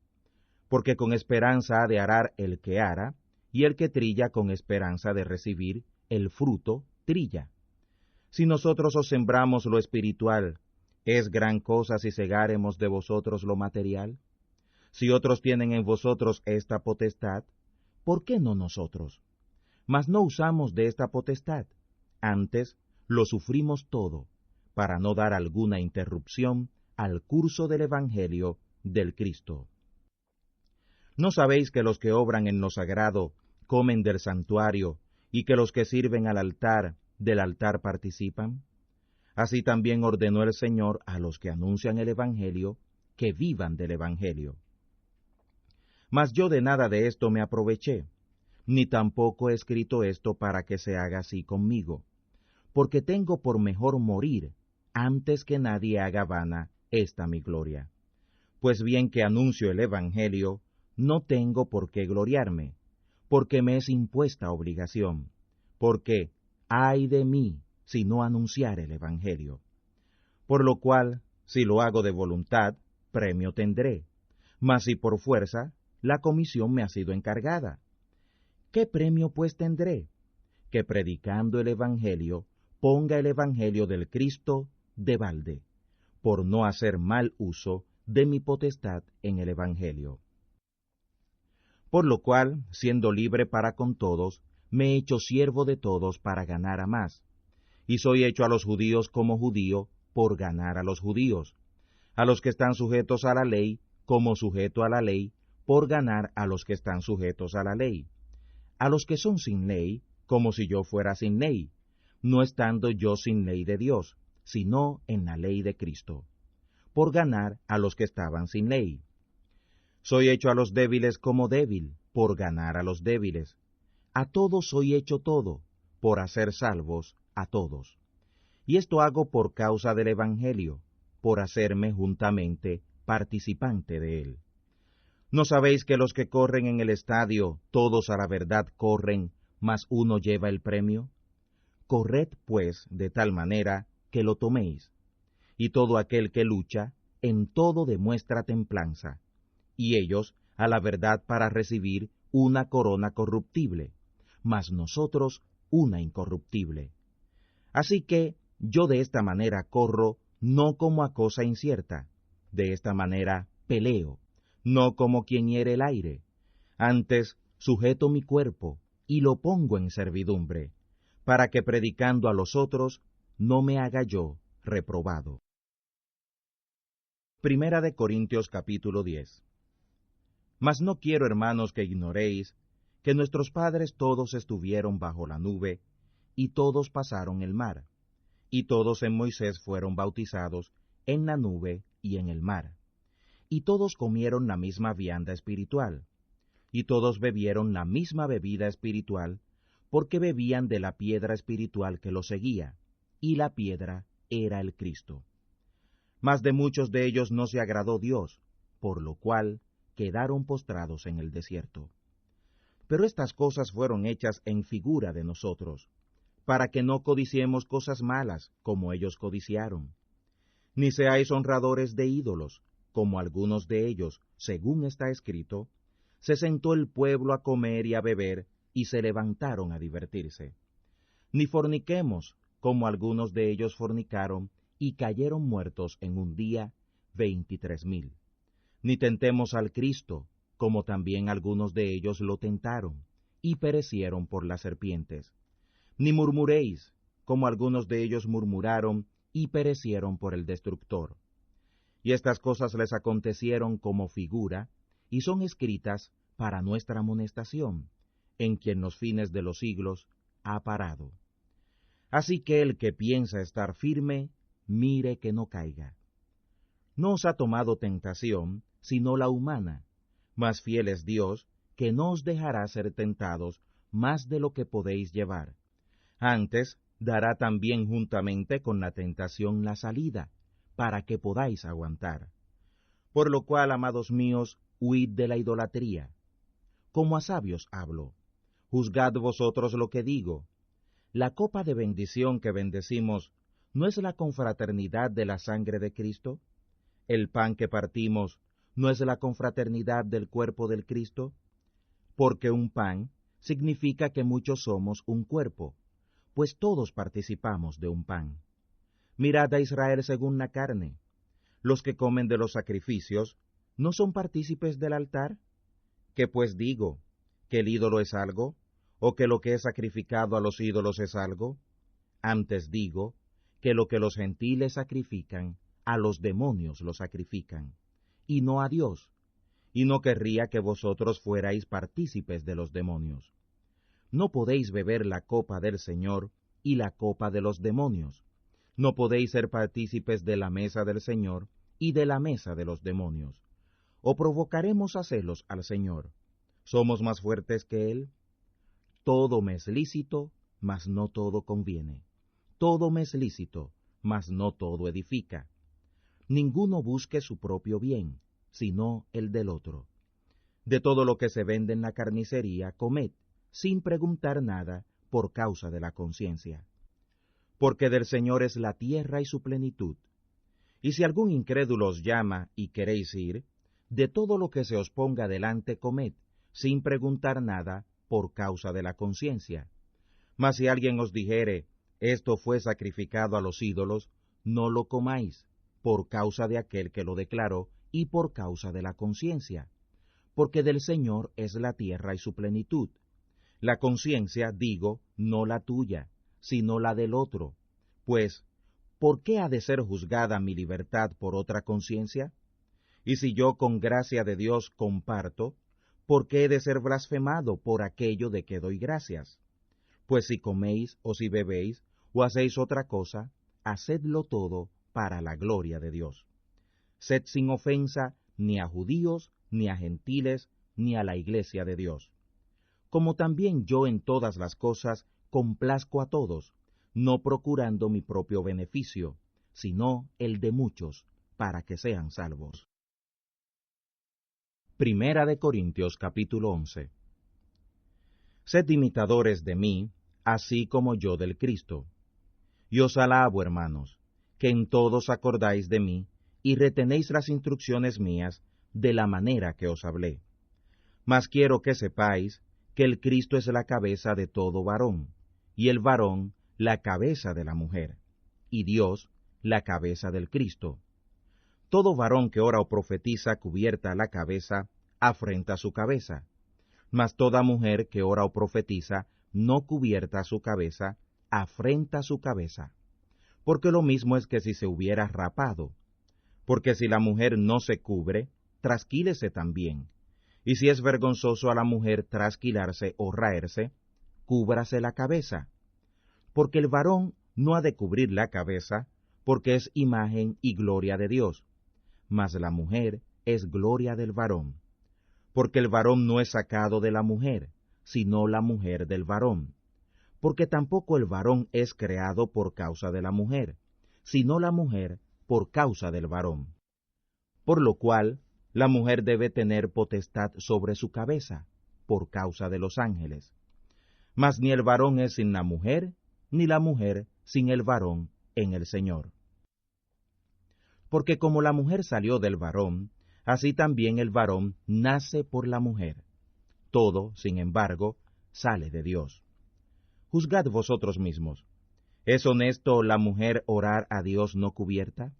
S5: porque con esperanza ha de arar el que ara, y el que trilla con esperanza de recibir el fruto trilla. Si nosotros os sembramos lo espiritual, ¿es gran cosa si segáremos de vosotros lo material? Si otros tienen en vosotros esta potestad, ¿por qué no nosotros? Mas no usamos de esta potestad, antes lo sufrimos todo, para no dar alguna interrupción al curso del Evangelio del Cristo. ¿No sabéis que los que obran en lo sagrado comen del santuario, y que los que sirven al altar del altar participan? Así también ordenó el Señor a los que anuncian el Evangelio, que vivan del Evangelio. Mas yo de nada de esto me aproveché, ni tampoco he escrito esto para que se haga así conmigo, porque tengo por mejor morir, antes que nadie haga vana esta mi gloria. Pues bien que anuncio el Evangelio, no tengo por qué gloriarme, porque me es impuesta obligación, porque ay de mí si no anunciar el Evangelio. Por lo cual, si lo hago de voluntad, premio tendré, mas si por fuerza, la comisión me ha sido encargada. ¿Qué premio pues tendré? Que predicando el Evangelio, ponga el Evangelio del Cristo de balde, por no hacer mal uso de mi potestad en el Evangelio. Por lo cual, siendo libre para con todos, me he hecho siervo de todos para ganar a más. Y soy hecho a los judíos como judío por ganar a los judíos, a los que están sujetos a la ley como sujeto a la ley por ganar a los que están sujetos a la ley, a los que son sin ley como si yo fuera sin ley, no estando yo sin ley de Dios, sino en la ley de Cristo, por ganar a los que estaban sin ley. Soy hecho a los débiles como débil, por ganar a los débiles. A todos soy hecho todo, por hacer salvos a todos. Y esto hago por causa del Evangelio, por hacerme juntamente participante de él. ¿No sabéis que los que corren en el estadio, todos a la verdad corren, mas uno lleva el premio? Corred, pues, de tal manera que lo toméis. Y todo aquel que lucha, en todo demuestra templanza, y ellos a la verdad para recibir una corona corruptible, mas nosotros una incorruptible. Así que yo de esta manera corro, no como a cosa incierta, de esta manera peleo, no como quien hiere el aire, antes sujeto mi cuerpo y lo pongo en servidumbre, para que predicando a los otros no me haga yo reprobado. Primera de Corintios capítulo 10. Mas no quiero, hermanos, que ignoréis que nuestros padres todos estuvieron bajo la nube, y todos pasaron el mar, y todos en Moisés fueron bautizados en la nube y en el mar. y todos comieron la misma vianda espiritual, y todos bebieron la misma bebida espiritual, porque bebían de la piedra espiritual que los seguía, y la piedra era el Cristo. Mas de muchos de ellos no se agradó Dios, por lo cual quedaron postrados en el desierto. Pero estas cosas fueron hechas en figura de nosotros, para que no codiciemos cosas malas, como ellos codiciaron. Ni seáis honradores de ídolos, como algunos de ellos, según está escrito, se sentó el pueblo a comer y a beber, y se levantaron a divertirse. Ni forniquemos, como algunos de ellos fornicaron, y cayeron muertos en un día 23,000. Ni tentemos al Cristo, como también algunos de ellos lo tentaron, y perecieron por las serpientes. Ni murmuréis, como algunos de ellos murmuraron, y perecieron por el destructor. Y estas cosas les acontecieron como figura, y son escritas para nuestra amonestación, en quien los fines de los siglos ha parado. Así que el que piensa estar firme, mire que no caiga. No os ha tomado tentación, sino la humana, mas fiel es Dios, que no os dejará ser tentados más de lo que podéis llevar. Antes, dará también juntamente con la tentación la salida, para que podáis aguantar. Por lo cual, amados míos, huid de la idolatría. Como a sabios hablo, juzgad vosotros lo que digo. La copa de bendición que bendecimos, ¿no es la confraternidad de la sangre de Cristo? El pan que partimos, ¿no es la confraternidad del cuerpo del Cristo? Porque un pan significa que muchos somos un cuerpo, pues todos participamos de un pan. Mirad a Israel según la carne. Los que comen de los sacrificios, ¿no son partícipes del altar? ¿Qué pues digo? ¿Que el ídolo es algo? ¿O que lo que es sacrificado a los ídolos es algo? Antes digo, que lo que los gentiles sacrifican, a los demonios lo sacrifican, y no a Dios, y no querría que vosotros fuerais partícipes de los demonios. No podéis beber la copa del Señor y la copa de los demonios. No podéis ser partícipes de la mesa del Señor y de la mesa de los demonios. ¿O provocaremos a celos al Señor? ¿Somos más fuertes que Él? Todo me es lícito, mas no todo conviene. Todo me es lícito, mas no todo edifica. Ninguno busque su propio bien, sino el del otro. De todo lo que se vende en la carnicería, comed, sin preguntar nada, por causa de la conciencia. Porque del Señor es la tierra y su plenitud. Y si algún incrédulo os llama y queréis ir, de todo lo que se os ponga delante comed, sin preguntar nada, por causa de la conciencia. Mas si alguien os dijere, esto fue sacrificado a los ídolos, no lo comáis, por causa de aquel que lo declaró, y por causa de la conciencia. Porque del Señor es la tierra y su plenitud. La conciencia, digo, no la tuya, sino la del otro. Pues, ¿por qué ha de ser juzgada mi libertad por otra conciencia? Y si yo con gracia de Dios comparto, ¿por qué he de ser blasfemado por aquello de que doy gracias? Pues si coméis o si bebéis, o hacéis otra cosa, hacedlo todo para la gloria de Dios. Sed sin ofensa ni a judíos, ni a gentiles, ni a la iglesia de Dios. Como también yo en todas las cosas complazco a todos, no procurando mi propio beneficio, sino el de muchos, para que sean salvos. Primera de Corintios capítulo 11. Sed imitadores de mí, así como yo del Cristo. Y os alabo, hermanos, que en todos acordáis de mí, y retenéis las instrucciones mías de la manera que os hablé. Mas quiero que sepáis que el Cristo es la cabeza de todo varón, y el varón la cabeza de la mujer, y Dios la cabeza del Cristo. Todo varón que ora o profetiza cubierta la cabeza, afrenta su cabeza, mas toda mujer que ora o profetiza no cubierta su cabeza, afrenta su cabeza. Porque lo mismo es que si se hubiera rapado. Porque si la mujer no se cubre, trasquílese también. Y si es vergonzoso a la mujer trasquilarse o raerse, cúbrase la cabeza. Porque el varón no ha de cubrir la cabeza, porque es imagen y gloria de Dios. Mas la mujer es gloria del varón, porque el varón no es sacado de la mujer, sino la mujer del varón, porque tampoco el varón es creado por causa de la mujer, sino la mujer por causa del varón. Por lo cual, la mujer debe tener potestad sobre su cabeza, por causa de los ángeles. Mas ni el varón es sin la mujer, ni la mujer sin el varón en el Señor. Porque como la mujer salió del varón, así también el varón nace por la mujer. Todo, sin embargo, sale de Dios. Juzgad vosotros mismos. ¿Es honesto la mujer orar a Dios no cubierta?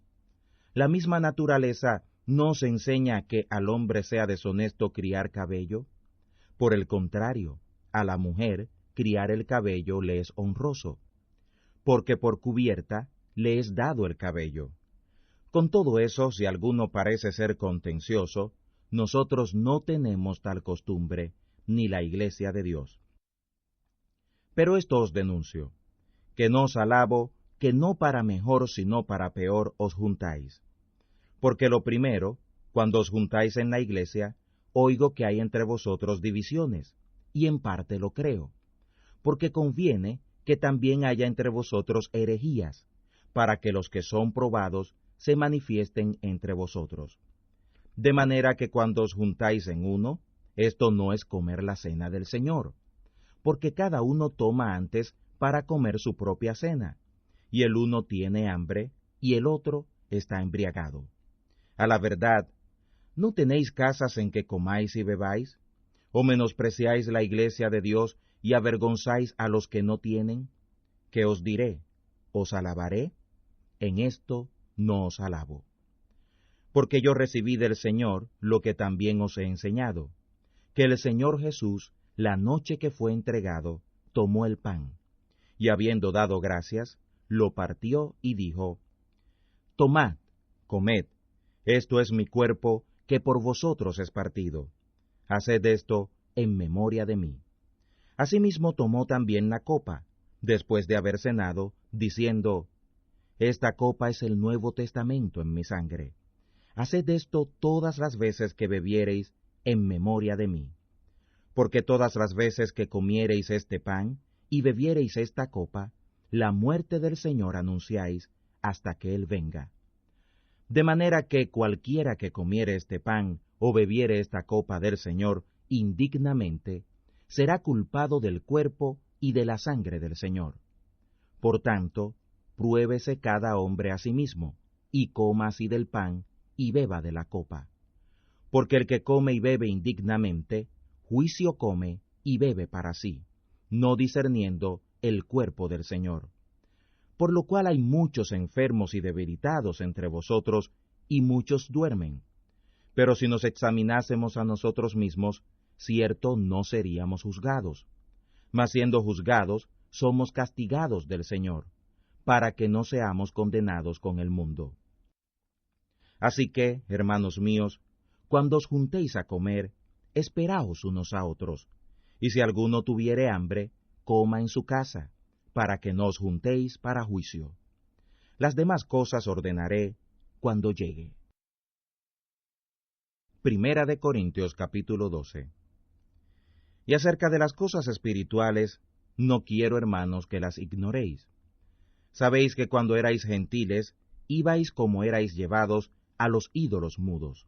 S5: La misma naturaleza no se enseña que al hombre sea deshonesto criar cabello. Por el contrario, a la mujer criar el cabello le es honroso, porque por cubierta le es dado el cabello. Con todo eso, si alguno parece ser contencioso, nosotros no tenemos tal costumbre, ni la Iglesia de Dios. Pero esto os denuncio, que no os alabo, que no para mejor sino para peor os juntáis. Porque lo primero, cuando os juntáis en la Iglesia, oigo que hay entre vosotros divisiones, y en parte lo creo, porque conviene que también haya entre vosotros herejías, para que los que son probados se manifiesten entre vosotros. De manera que cuando os juntáis en uno, esto no es comer la cena del Señor, porque cada uno toma antes para comer su propia cena, y el uno tiene hambre, y el otro está embriagado. A la verdad, ¿no tenéis casas en que comáis y bebáis? ¿O menospreciáis la iglesia de Dios y avergonzáis a los que no tienen? ¿Qué os diré? ¿Os alabaré? En esto no os alabo. Porque yo recibí del Señor lo que también os he enseñado, que el Señor Jesús, la noche que fue entregado, tomó el pan, y habiendo dado gracias, lo partió y dijo, Tomad, comed, esto es mi cuerpo, que por vosotros es partido. Haced esto en memoria de mí. Asimismo tomó también la copa, después de haber cenado, diciendo, Esta copa es el Nuevo Testamento en mi sangre. Haced esto todas las veces que bebiereis en memoria de mí. Porque todas las veces que comiereis este pan y bebiereis esta copa, la muerte del Señor anunciáis hasta que Él venga. De manera que cualquiera que comiere este pan o bebiere esta copa del Señor indignamente, será culpado del cuerpo y de la sangre del Señor. Por tanto, pruébese cada hombre a sí mismo, y coma así del pan, y beba de la copa. Porque el que come y bebe indignamente, juicio come y bebe para sí, no discerniendo el cuerpo del Señor. Por lo cual hay muchos enfermos y debilitados entre vosotros, y muchos duermen. Pero si nos examinásemos a nosotros mismos, cierto no seríamos juzgados. Mas siendo juzgados, somos castigados del Señor, para que no seamos condenados con el mundo. Así que, hermanos míos, cuando os juntéis a comer, esperaos unos a otros, y si alguno tuviere hambre, coma en su casa, para que no os juntéis para juicio. Las demás cosas ordenaré cuando llegue. Primera de Corintios capítulo 12. Y acerca de las cosas espirituales, no quiero, hermanos, que las ignoréis. Sabéis que cuando erais gentiles, ibais como erais llevados a los ídolos mudos.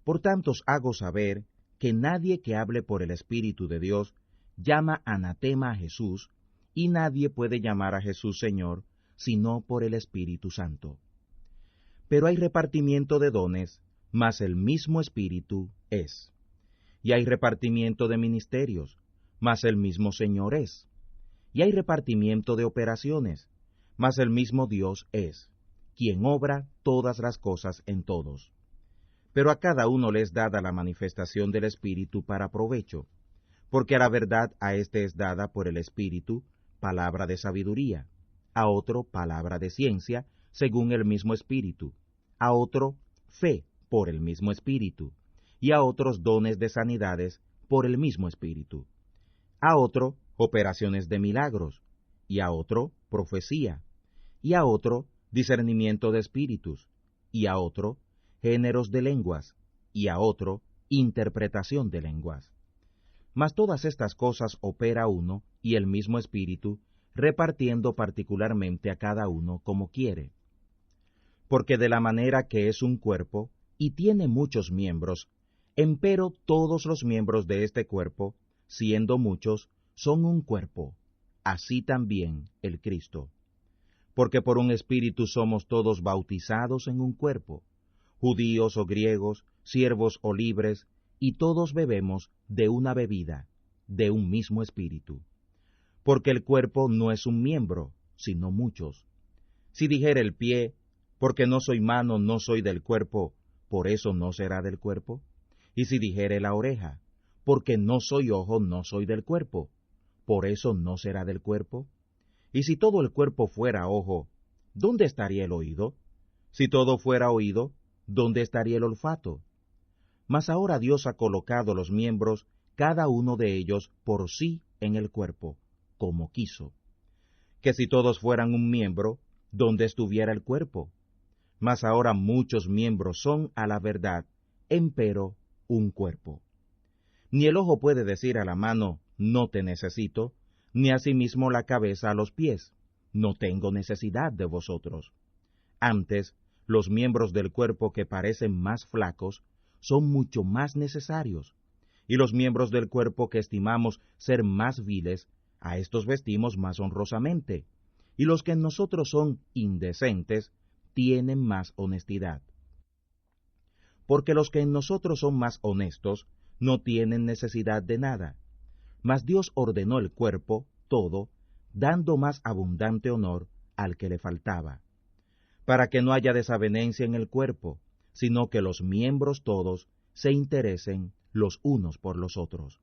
S5: Por tanto os hago saber que nadie que hable por el Espíritu de Dios llama anatema a Jesús, y nadie puede llamar a Jesús Señor, sino por el Espíritu Santo. Pero hay repartimiento de dones, mas el mismo Espíritu es. Y hay repartimiento de ministerios, mas el mismo Señor es. Y hay repartimiento de operaciones, mas el mismo Dios es, quien obra todas las cosas en todos. Pero a cada uno le es dada la manifestación del Espíritu para provecho, porque a la verdad a éste es dada por el Espíritu palabra de sabiduría, a otro palabra de ciencia, según el mismo Espíritu, a otro fe por el mismo Espíritu, y a otros dones de sanidades por el mismo Espíritu, a otro operaciones de milagros, y a otro profecía, y a otro discernimiento de espíritus, y a otro géneros de lenguas, y a otro interpretación de lenguas. Mas todas estas cosas opera uno y el mismo Espíritu, repartiendo particularmente a cada uno como quiere. Porque de la manera que es un cuerpo, y tiene muchos miembros, empero todos los miembros de este cuerpo, siendo muchos, son un cuerpo, así también el Cristo. Porque por un Espíritu somos todos bautizados en un cuerpo, judíos o griegos, siervos o libres, y todos bebemos de una bebida, de un mismo Espíritu. Porque el cuerpo no es un miembro, sino muchos. Si dijera el pie, porque no soy mano, no soy del cuerpo, por eso no será del cuerpo. Y si dijere la oreja, porque no soy ojo, no soy del cuerpo, por eso no será del cuerpo. Y si todo el cuerpo fuera ojo, ¿dónde estaría el oído? Si todo fuera oído, ¿dónde estaría el olfato? Mas ahora Dios ha colocado los miembros, cada uno de ellos por sí en el cuerpo, como quiso. Que si todos fueran un miembro, ¿dónde estuviera el cuerpo? Mas ahora muchos miembros son a la verdad, empero un cuerpo. Ni el ojo puede decir a la mano, no te necesito, ni asimismo la cabeza a los pies, no tengo necesidad de vosotros. Antes, los miembros del cuerpo que parecen más flacos son mucho más necesarios, y los miembros del cuerpo que estimamos ser más viles, a estos vestimos más honrosamente, y los que en nosotros son indecentes, tienen más honestidad. Porque los que en nosotros son más honestos, no tienen necesidad de nada. Mas Dios ordenó el cuerpo, todo, dando más abundante honor al que le faltaba, para que no haya desavenencia en el cuerpo, sino que los miembros todos se interesen los unos por los otros.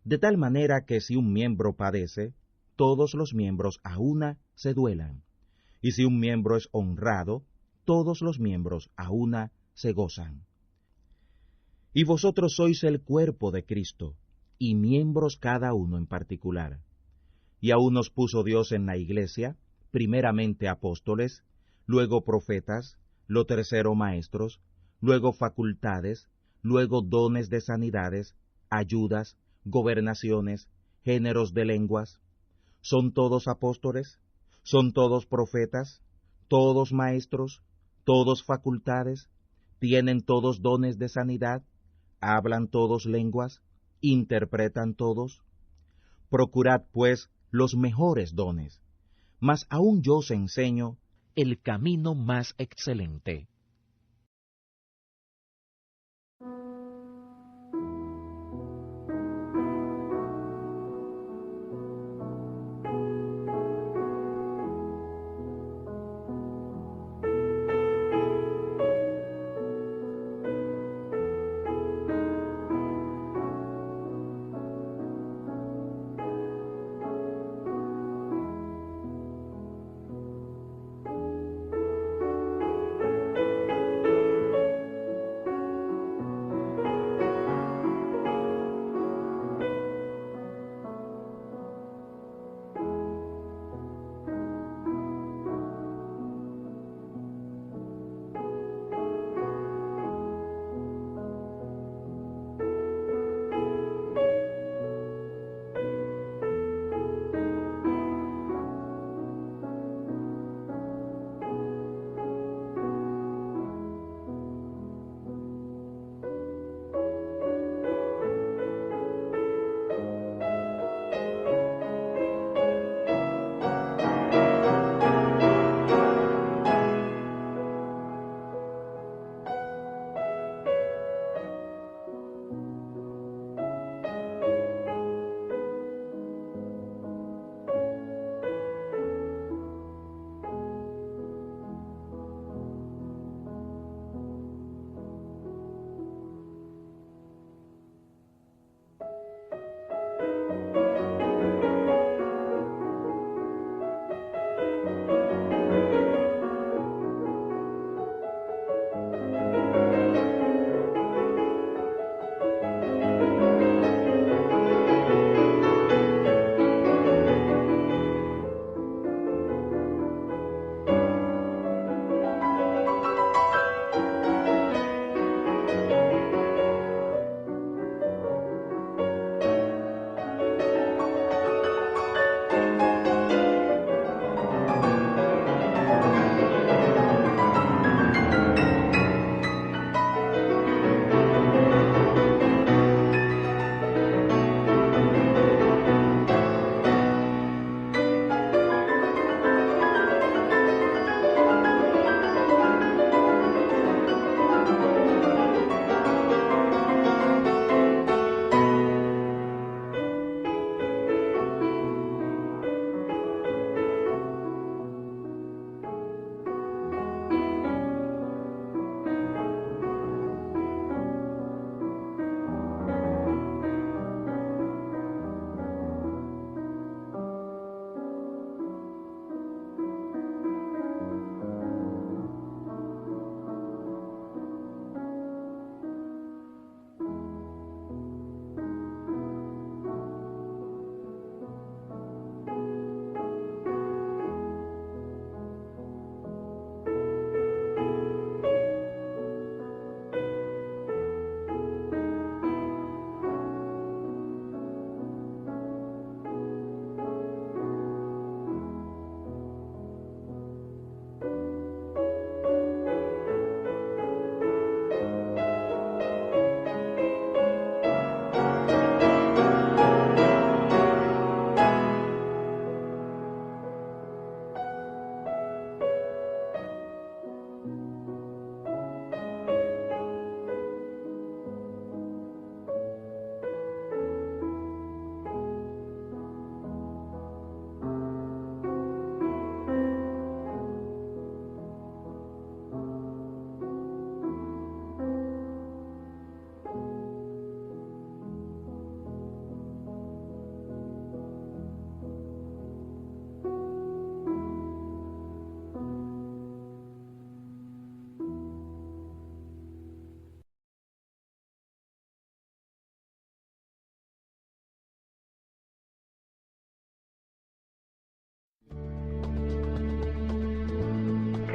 S5: De tal manera que si un miembro padece, todos los miembros a una se duelan, y si un miembro es honrado, todos los miembros a una se gozan. Y vosotros sois el cuerpo de Cristo, y miembros cada uno en particular. Y a unos puso Dios en la iglesia, primeramente apóstoles, luego profetas, lo tercero maestros, luego facultades, luego dones de sanidades, ayudas, gobernaciones, géneros de lenguas. ¿Son todos apóstoles? ¿Son todos profetas? ¿Todos maestros? ¿Todos facultades? ¿Tienen todos dones de sanidad? ¿Hablan todos lenguas? ¿Interpretan todos? Procurad, pues, los mejores dones, mas aún yo os enseño el camino más excelente.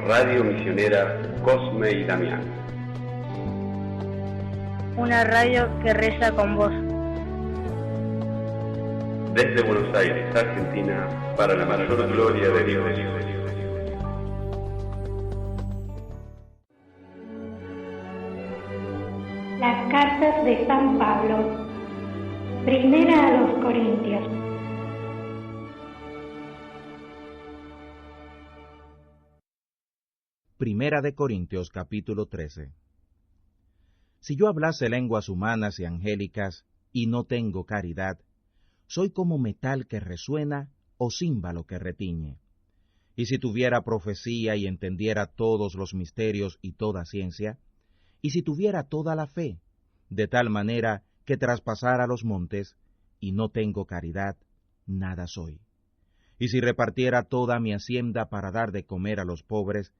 S1: Radio Misionera Cosme y Damián.
S2: Una radio que reza con vos.
S1: Desde Buenos Aires, Argentina, para la mayor gloria de Dios.
S4: Las cartas de San Pablo. Primera a los Corintios.
S5: Primera de Corintios capítulo 13. Si yo hablase lenguas humanas y angélicas y no tengo caridad, soy como metal que resuena o címbalo que retiñe. Y si tuviera profecía y entendiera todos los misterios y toda ciencia, y si tuviera toda la fe, de tal manera que traspasara los montes, y no tengo caridad, nada soy. Y si repartiera toda mi hacienda para dar de comer a los pobres,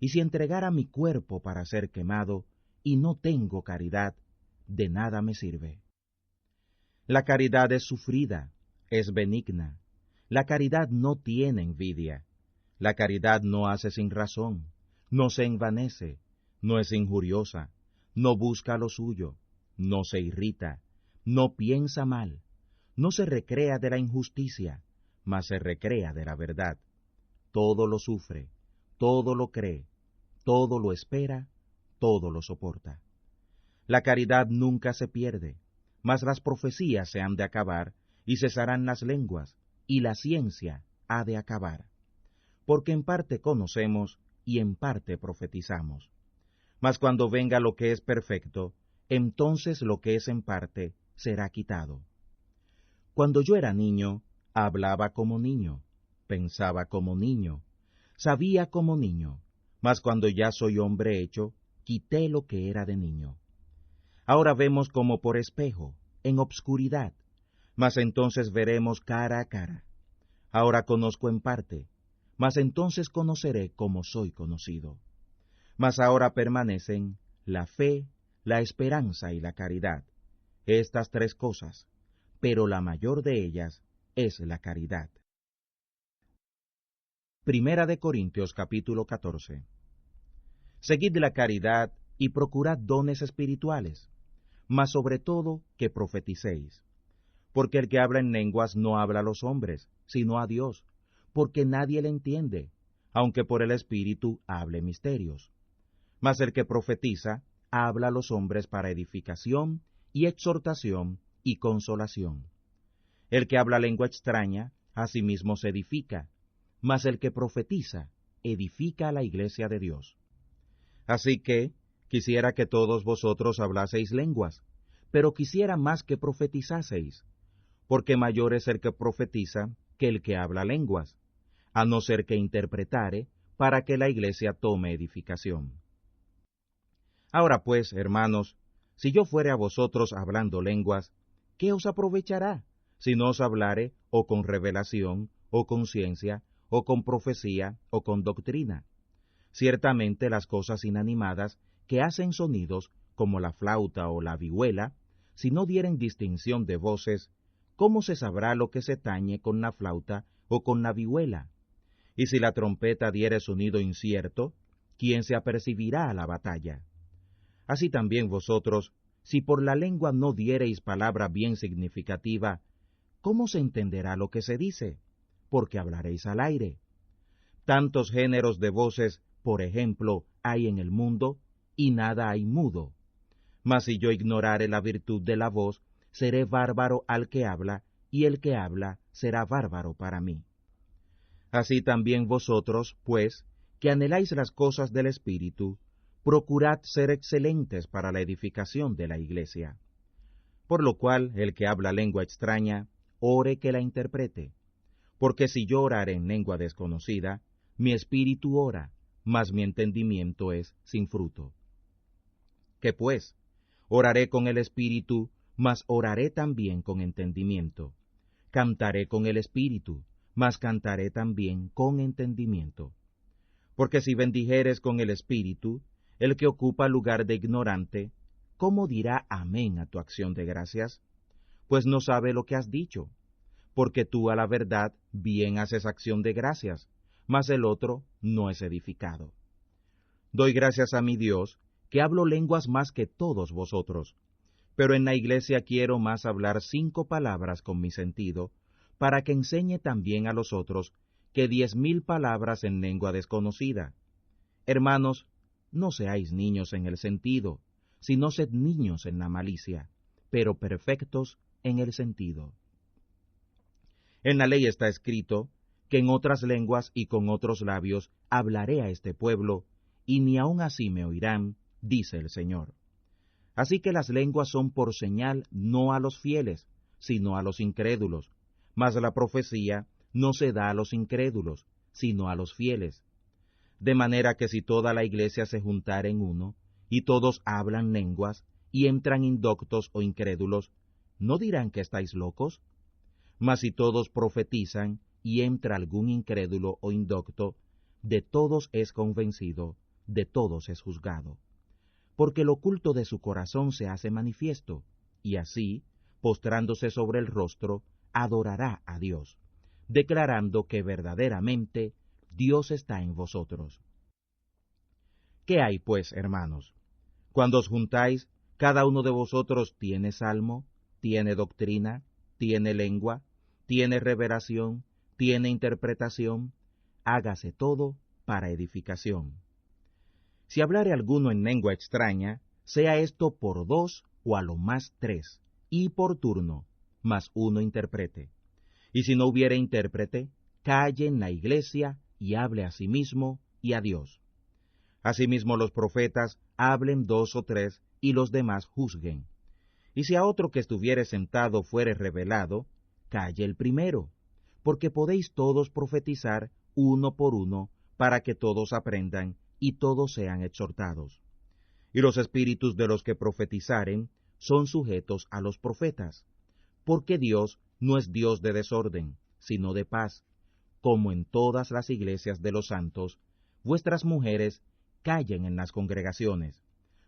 S5: y si entregara mi cuerpo para ser quemado, y no tengo caridad, de nada me sirve. La caridad es sufrida, es benigna. La caridad no tiene envidia. La caridad no hace sin razón, no se envanece, no es injuriosa, no busca lo suyo, no se irrita, no piensa mal, no se recrea de la injusticia, mas se recrea de la verdad. Todo lo sufre, todo lo cree, todo lo espera, todo lo soporta. La caridad nunca se pierde, mas las profecías se han de acabar, y cesarán las lenguas, y la ciencia ha de acabar. Porque en parte conocemos, y en parte profetizamos. Mas cuando venga lo que es perfecto, entonces lo que es en parte será quitado. Cuando yo era niño, hablaba como niño, pensaba como niño, sabía como niño, mas cuando ya soy hombre hecho, quité lo que era de niño. Ahora vemos como por espejo, en obscuridad, mas entonces veremos cara a cara. Ahora conozco en parte, mas entonces conoceré como soy conocido. Mas ahora permanecen la fe, la esperanza y la caridad, estas tres cosas, pero la mayor de ellas es la caridad. Primera de Corintios capítulo 14. Seguid la caridad y procurad dones espirituales, mas sobre todo que profeticéis. Porque el que habla en lenguas no habla a los hombres, sino a Dios, porque nadie le entiende, aunque por el Espíritu hable misterios. Mas el que profetiza habla a los hombres para edificación y exhortación y consolación. El que habla lengua extraña, a sí mismo se edifica, mas el que profetiza edifica a la iglesia de Dios. Así que quisiera que todos vosotros hablaseis lenguas, pero quisiera más que profetizaseis, porque mayor es el que profetiza que el que habla lenguas, a no ser que interpretare, para que la iglesia tome edificación. Ahora pues, hermanos, si yo fuere a vosotros hablando lenguas, ¿qué os aprovechará, si no os hablare o con revelación, o con ciencia, o con profecía, o con doctrina? Ciertamente las cosas inanimadas que hacen sonidos, como la flauta o la vihuela, si no dieren distinción de voces, ¿cómo se sabrá lo que se tañe con la flauta o con la vihuela? Y si la trompeta diere sonido incierto, ¿quién se apercibirá a la batalla? Así también vosotros, si por la lengua no diereis palabra bien significativa, ¿cómo se entenderá lo que se dice? Porque hablaréis al aire. Tantos géneros de voces, por ejemplo, hay en el mundo, y nada hay mudo. Mas si yo ignorare la virtud de la voz, seré bárbaro al que habla, y el que habla será bárbaro para mí. Así también vosotros, pues, que anheláis las cosas del Espíritu, procurad ser excelentes para la edificación de la iglesia. Por lo cual, el que habla lengua extraña, ore que la interprete. Porque si yo orare en lengua desconocida, mi espíritu ora, mas mi entendimiento es sin fruto. ¿Qué pues? Oraré con el espíritu, mas oraré también con entendimiento. Cantaré con el espíritu, mas cantaré también con entendimiento. Porque si bendijeres con el espíritu, el que ocupa lugar de ignorante, ¿cómo dirá amén a tu acción de gracias? Pues no sabe lo que has dicho, porque tú a la verdad bien haces acción de gracias, mas el otro no es edificado. Doy gracias a mi Dios, que hablo lenguas más que todos vosotros, pero en la iglesia quiero más hablar 5 palabras con mi sentido, para que enseñe también a los otros que 10,000 palabras en lengua desconocida. Hermanos, no seáis niños en el sentido, sino sed niños en la malicia, pero perfectos en el sentido. En la ley está escrito que en otras lenguas y con otros labios hablaré a este pueblo, y ni aun así me oirán, dice el Señor. Así que las lenguas son por señal no a los fieles, sino a los incrédulos, mas la profecía no se da a los incrédulos, sino a los fieles. De manera que si toda la iglesia se juntara en uno, y todos hablan lenguas, y entran indoctos o incrédulos, ¿no dirán que estáis locos? Mas si todos profetizan, y entra algún incrédulo o indocto, de todos es convencido, de todos es juzgado. Porque lo oculto de su corazón se hace manifiesto, y así, postrándose sobre el rostro, adorará a Dios, declarando que verdaderamente Dios está en vosotros. ¿Qué hay, pues, hermanos? Cuando os juntáis, cada uno de vosotros tiene salmo, tiene doctrina, tiene lengua, tiene revelación, tiene interpretación, hágase todo para edificación. Si hablare alguno en lengua extraña, sea esto por 2 o a lo más 3, y por turno, mas uno interprete. Y si no hubiere intérprete, calle en la iglesia y hable a sí mismo y a Dios. Asimismo los profetas hablen 2 o 3, y los demás juzguen. Y si a otro que estuviere sentado fuere revelado, calle el primero, porque podéis todos profetizar uno por uno, para que todos aprendan y todos sean exhortados. Y los espíritus de los que profetizaren son sujetos a los profetas, porque Dios no es Dios de desorden, sino de paz, como en todas las iglesias de los santos. Vuestras mujeres callen en las congregaciones,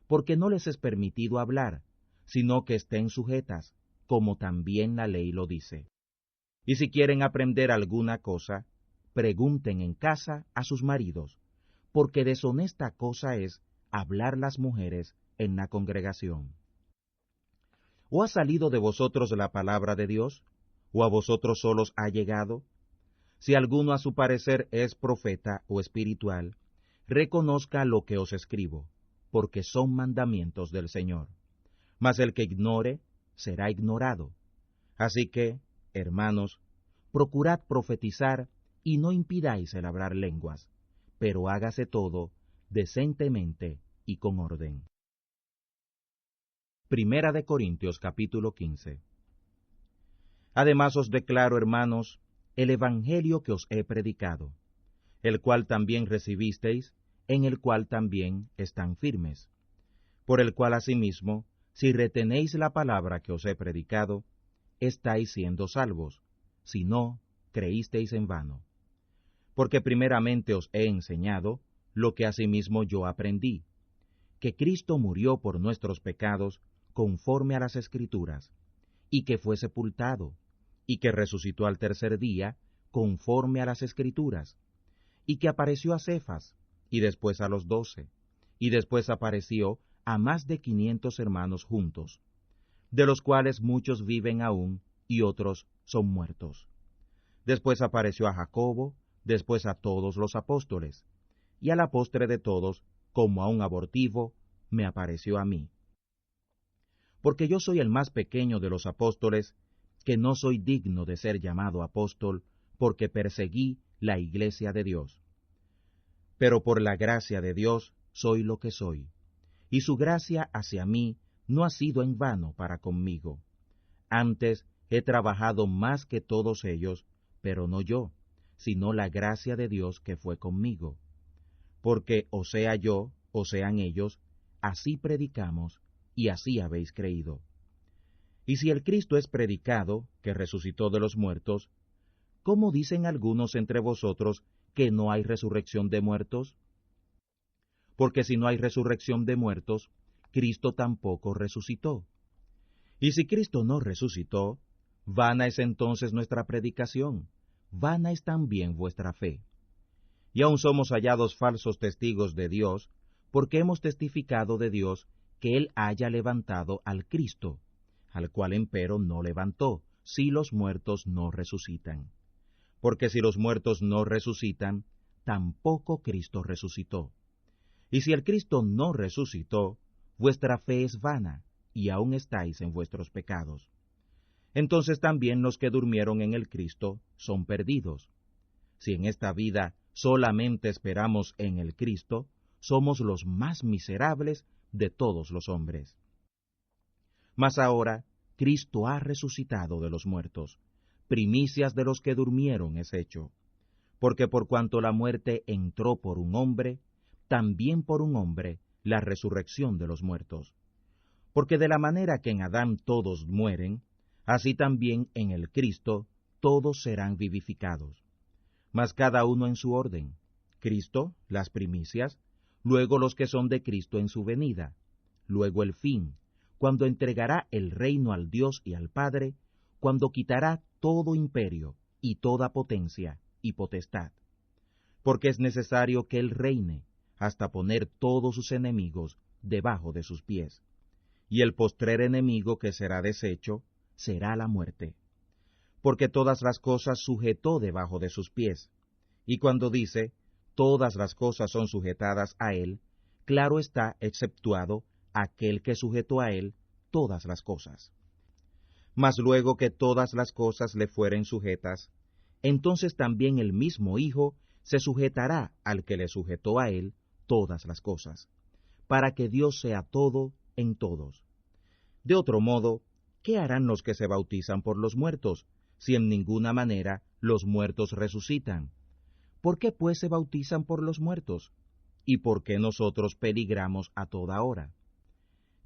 S5: porque no les es permitido hablar, sino que estén sujetas, como también la ley lo dice. Y si quieren aprender alguna cosa, pregunten en casa a sus maridos, porque deshonesta cosa es hablar las mujeres en la congregación. ¿O ha salido de vosotros la palabra de Dios? ¿O a vosotros solos ha llegado? Si alguno a su parecer es profeta o espiritual, reconozca lo que os escribo, porque son mandamientos del Señor. Mas el que ignore, será ignorado. Así que, hermanos, procurad profetizar y no impidáis el hablar lenguas, pero hágase todo decentemente y con orden. Primera de Corintios capítulo 15. Además os declaro, hermanos, el evangelio que os he predicado, el cual también recibisteis, en el cual también están firmes, por el cual asimismo, si retenéis la palabra que os he predicado, estáis siendo salvos, si no, creísteis en vano. Porque primeramente os he enseñado lo que asimismo yo aprendí, que Cristo murió por nuestros pecados conforme a las Escrituras, y que fue sepultado, y que resucitó al tercer día conforme a las Escrituras, y que apareció a Cefas, y después a los 12, y después apareció a más de 500 hermanos juntos, de los cuales muchos viven aún, y otros son muertos. Después apareció a Jacobo, después a todos los apóstoles, y a la postre de todos, como a un abortivo, me apareció a mí. Porque yo soy el más pequeño de los apóstoles, que no soy digno de ser llamado apóstol, porque perseguí la iglesia de Dios. Pero por la gracia de Dios soy lo que soy, y su gracia hacia mí no ha sido en vano para conmigo. Antes he trabajado más que todos ellos, pero no yo, sino la gracia de Dios que fue conmigo. Porque o sea yo, o sean ellos, así predicamos, y así habéis creído. Y si el Cristo es predicado, que resucitó de los muertos, ¿cómo dicen algunos entre vosotros que no hay resurrección de muertos? Porque si no hay resurrección de muertos, Cristo tampoco resucitó. Y si Cristo no resucitó, vana es entonces nuestra predicación, vana es también vuestra fe. Y aun somos hallados falsos testigos de Dios, porque hemos testificado de Dios que Él haya levantado al Cristo, al cual empero no levantó, si los muertos no resucitan. Porque si los muertos no resucitan, tampoco Cristo resucitó. Y si el Cristo no resucitó, vuestra fe es vana, y aún estáis en vuestros pecados. Entonces también los que durmieron en el Cristo son perdidos. Si en esta vida solamente esperamos en el Cristo, somos los más miserables de todos los hombres. Mas ahora Cristo ha resucitado de los muertos, primicias de los que durmieron es hecho. Porque por cuanto la muerte entró por un hombre, también por un hombre la resurrección de los muertos. Porque de la manera que en Adán todos mueren, así también en el Cristo todos serán vivificados. Mas cada uno en su orden: Cristo, las primicias, luego los que son de Cristo en su venida, luego el fin, cuando entregará el reino al Dios y al Padre, cuando quitará todo imperio y toda potencia y potestad. Porque es necesario que Él reine, hasta poner todos sus enemigos debajo de sus pies. Y el postrer enemigo que será deshecho será la muerte. Porque todas las cosas sujetó debajo de sus pies. Y cuando dice, todas las cosas son sujetadas a Él, claro está exceptuado aquel que sujetó a Él todas las cosas. Mas luego que todas las cosas le fueren sujetas, entonces también el mismo Hijo se sujetará al que le sujetó a Él todas las cosas, para que Dios sea todo en todos. De otro modo, ¿qué harán los que se bautizan por los muertos, si en ninguna manera los muertos resucitan? ¿Por qué pues se bautizan por los muertos? ¿Y por qué nosotros peligramos a toda hora?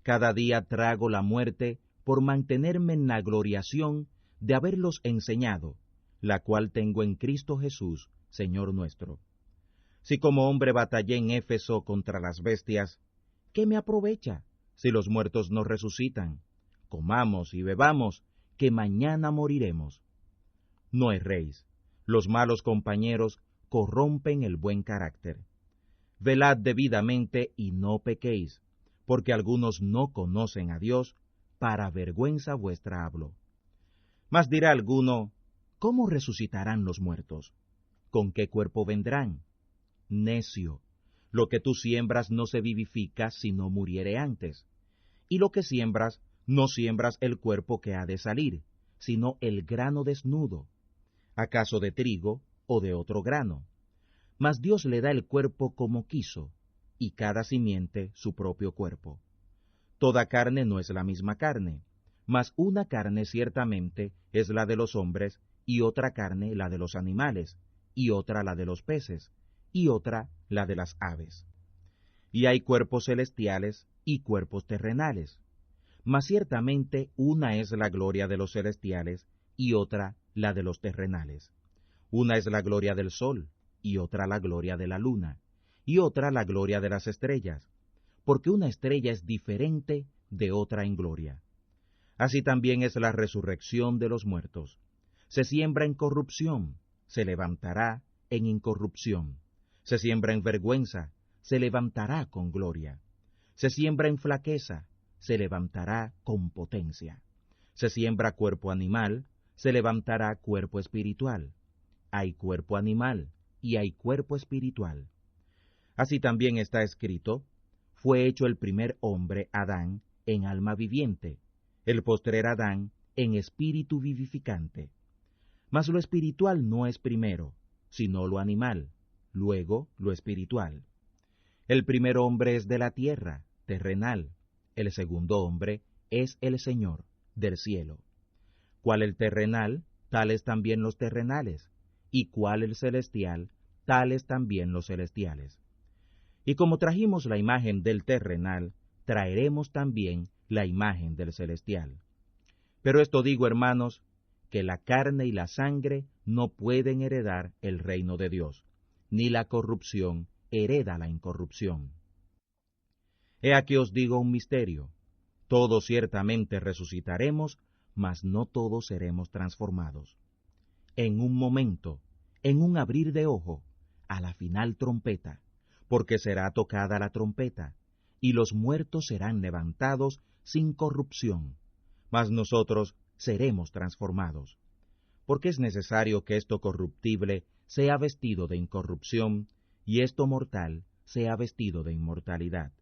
S5: Cada día trago la muerte por mantenerme en la gloriación de haberlos enseñado, la cual tengo en Cristo Jesús, Señor nuestro. Si como hombre batallé en Éfeso contra las bestias, ¿qué me aprovecha si los muertos no resucitan? Comamos y bebamos, que mañana moriremos. No erréis, los malos compañeros corrompen el buen carácter. Velad debidamente y no pequéis, porque algunos no conocen a Dios, para vergüenza vuestra hablo. Mas dirá alguno, ¿cómo resucitarán los muertos? ¿Con qué cuerpo vendrán? Necio, lo que tú siembras no se vivifica si no muriere antes. Y lo que siembras, no siembras el cuerpo que ha de salir, sino el grano desnudo. ¿Acaso de trigo o de otro grano? Mas Dios le da el cuerpo como quiso, y cada simiente su propio cuerpo. Toda carne no es la misma carne, mas una carne ciertamente es la de los hombres, y otra carne la de los animales, y otra la de los peces, y otra la de las aves. Y hay cuerpos celestiales y cuerpos terrenales, mas ciertamente una es la gloria de los celestiales, y otra la de los terrenales. Una es la gloria del sol, y otra la gloria de la luna, y otra la gloria de las estrellas, porque una estrella es diferente de otra en gloria. Así también es la resurrección de los muertos. Se siembra en corrupción, se levantará en incorrupción. Se siembra en vergüenza, se levantará con gloria. Se siembra en flaqueza, se levantará con potencia. Se siembra cuerpo animal, se levantará cuerpo espiritual. Hay cuerpo animal y hay cuerpo espiritual. Así también está escrito, fue hecho el primer hombre, Adán, en alma viviente, el postrer Adán, en espíritu vivificante. Mas lo espiritual no es primero, sino lo animal, luego lo espiritual. El primer hombre es de la tierra, terrenal, el segundo hombre es el Señor, del cielo. Cual el terrenal, tales también los terrenales, y cual el celestial, tales también los celestiales. Y como trajimos la imagen del terrenal, traeremos también la imagen del celestial. Pero esto digo, hermanos, que la carne y la sangre no pueden heredar el reino de Dios, ni la corrupción hereda la incorrupción. He aquí os digo un misterio: todos ciertamente resucitaremos, mas no todos seremos transformados. En un momento, en un abrir de ojo, a la final trompeta, porque será tocada la trompeta, y los muertos serán levantados sin corrupción, mas nosotros seremos transformados. Porque es necesario que esto corruptible sea vestido de incorrupción, y esto mortal sea vestido de inmortalidad.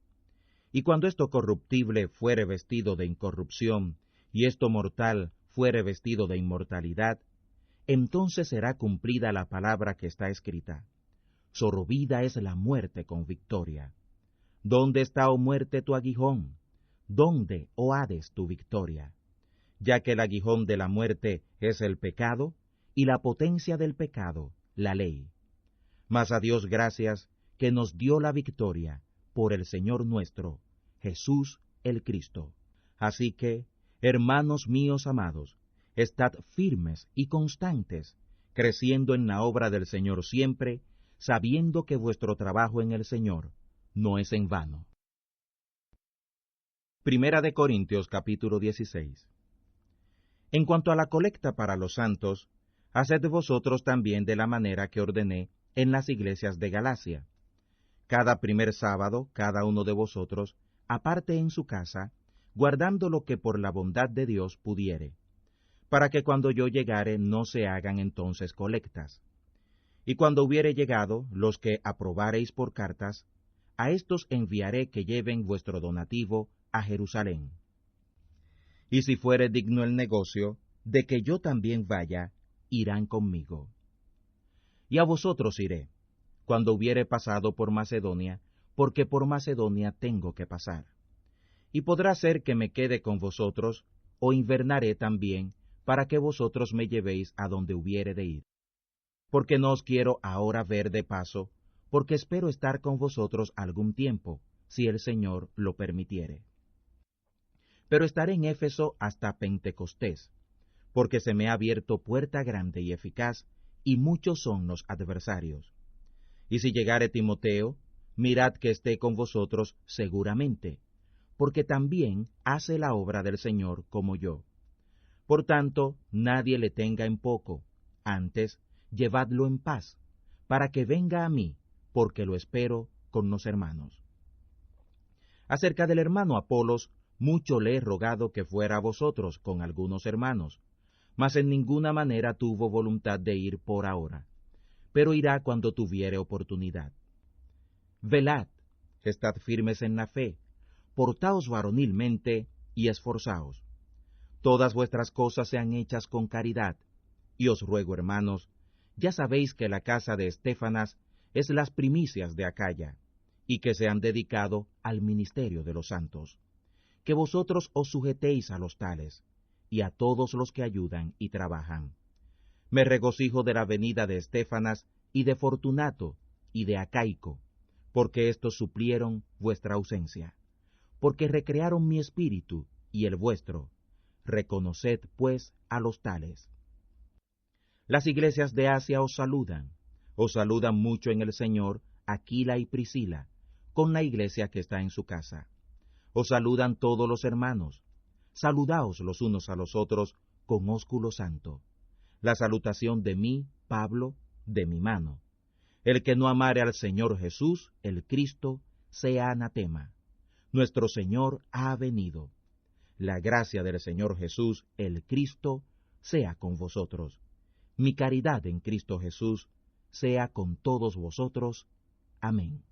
S5: Y cuando esto corruptible fuere vestido de incorrupción, y esto mortal fuere vestido de inmortalidad, entonces será cumplida la palabra que está escrita: sorbida es la muerte con victoria. ¿Dónde está, oh muerte, tu aguijón? ¿Dónde, oh Hades, tu victoria? Ya que el aguijón de la muerte es el pecado, y la potencia del pecado, la ley. Mas a Dios gracias, que nos dio la victoria por el Señor nuestro, Jesús el Cristo. Así que, hermanos míos amados, estad firmes y constantes, creciendo en la obra del Señor siempre, sabiendo que vuestro trabajo en el Señor no es en vano. Primera de Corintios capítulo 16. En cuanto a la colecta para los santos, haced vosotros también de la manera que ordené en las iglesias de Galacia. Cada primer sábado, cada uno de vosotros, aparte en su casa, guardando lo que por la bondad de Dios pudiere, para que cuando yo llegare no se hagan entonces colectas. Y cuando hubiere llegado los que aprobareis por cartas, a éstos enviaré que lleven vuestro donativo a Jerusalén. Y si fuere digno el negocio, de que yo también vaya, irán conmigo. Y a vosotros iré, cuando hubiere pasado por Macedonia, porque por Macedonia tengo que pasar. Y podrá ser que me quede con vosotros, o invernaré también, para que vosotros me llevéis a donde hubiere de ir. Porque no os quiero ahora ver de paso, porque espero estar con vosotros algún tiempo, si el Señor lo permitiere. Pero estaré en Éfeso hasta Pentecostés, porque se me ha abierto puerta grande y eficaz, y muchos son los adversarios. Y si llegare Timoteo, mirad que esté con vosotros seguramente, porque también hace la obra del Señor como yo. Por tanto, nadie le tenga en poco, antes, llevadlo en paz, para que venga a mí, porque lo espero con los hermanos. Acerca del hermano Apolos, mucho le he rogado que fuera a vosotros con algunos hermanos, mas en ninguna manera tuvo voluntad de ir por ahora, pero irá cuando tuviere oportunidad. Velad, estad firmes en la fe, portaos varonilmente y esforzaos. Todas vuestras cosas sean hechas con caridad, y os ruego, hermanos, ya sabéis que la casa de Estéfanas es las primicias de Acaya, y que se han dedicado al ministerio de los santos. Que vosotros os sujetéis a los tales, y a todos los que ayudan y trabajan. Me regocijo de la venida de Estéfanas, y de Fortunato, y de Acaico, porque éstos suplieron vuestra ausencia, porque recrearon mi espíritu y el vuestro. Reconoced, pues, a los tales. Las iglesias de Asia os saludan mucho en el Señor Aquila y Priscila, con la iglesia que está en su casa. Os saludan todos los hermanos. Saludaos los unos a los otros con ósculo santo. La salutación de mí, Pablo, de mi mano. El que no amare al Señor Jesús, el Cristo, sea anatema. Nuestro Señor ha venido. La gracia del Señor Jesús, el Cristo, sea con vosotros. Mi caridad en Cristo Jesús sea con todos vosotros. Amén.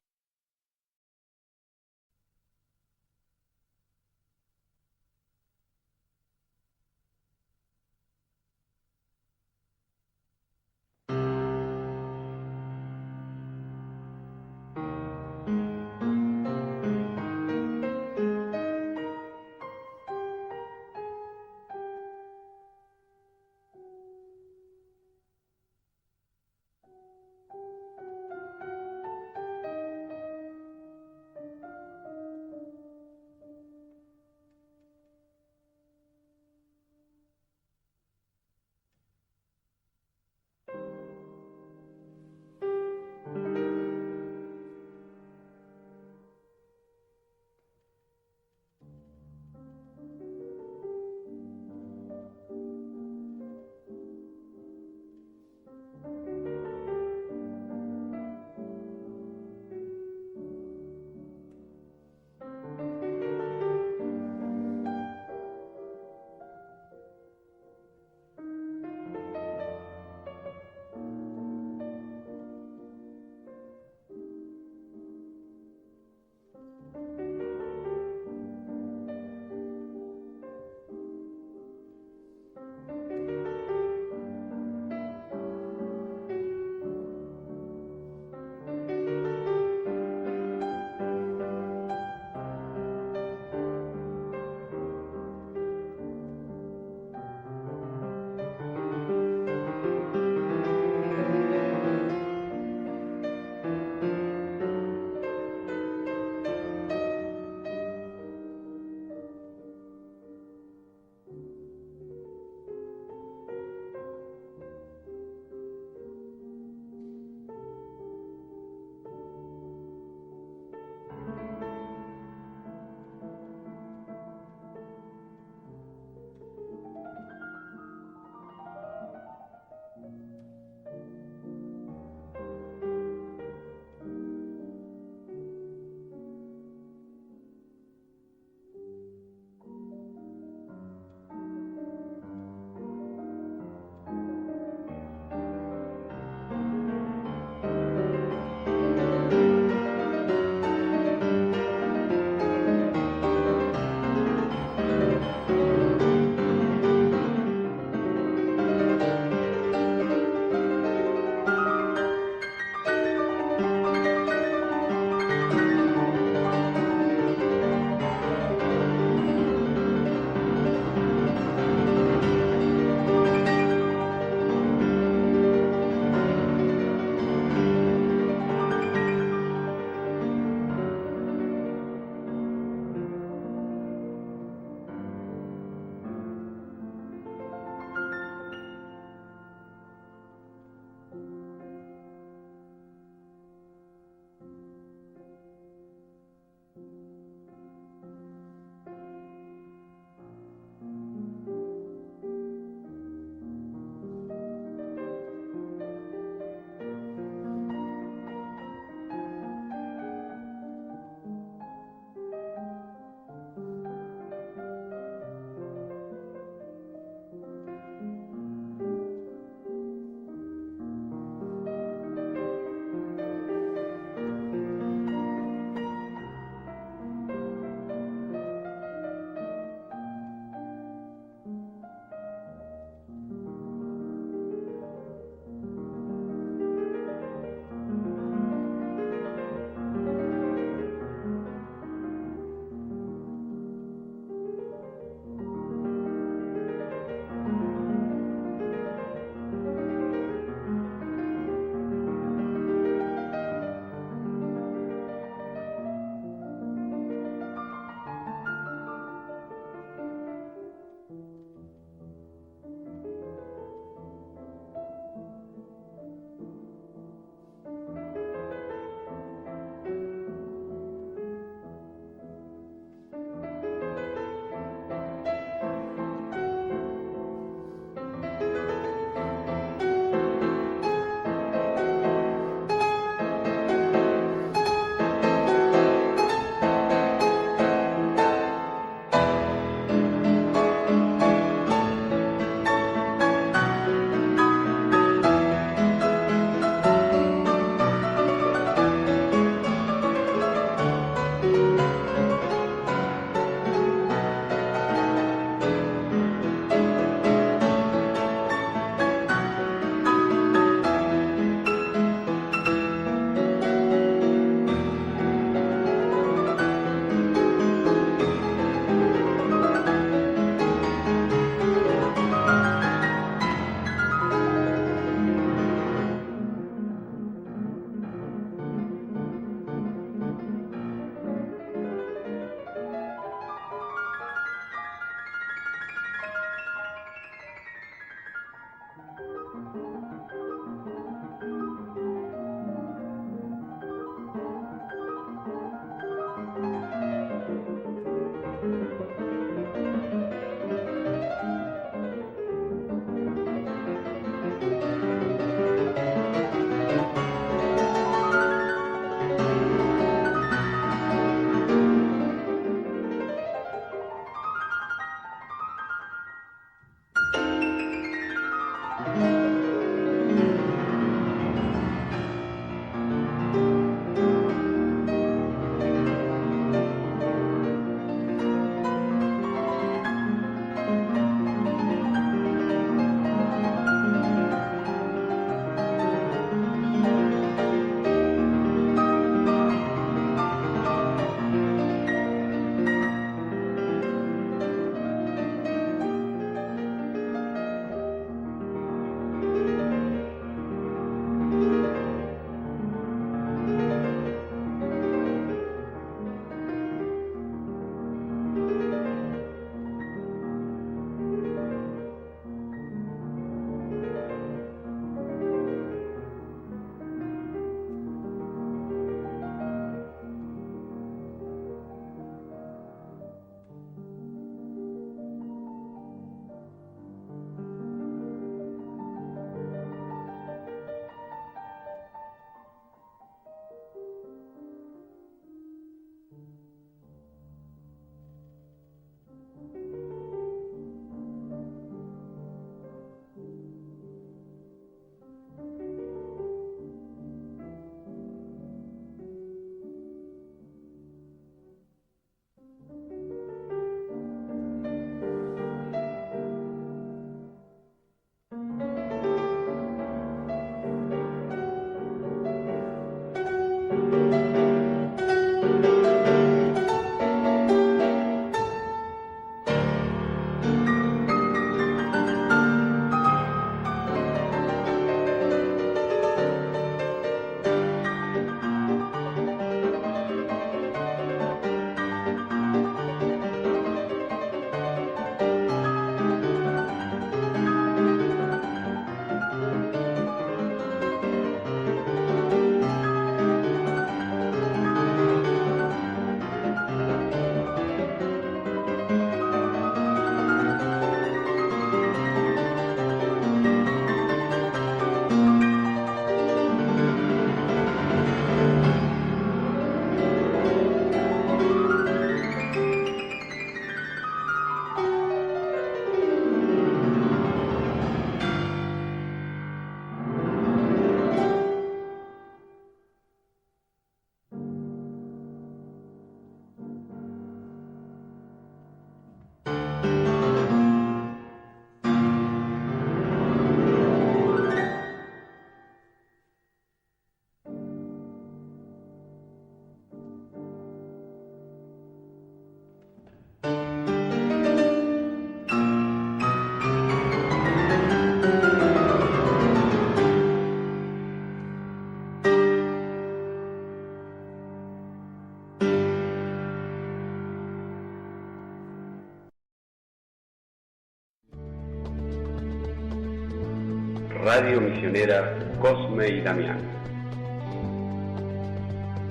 S1: Radio Misionera Cosme y Damián.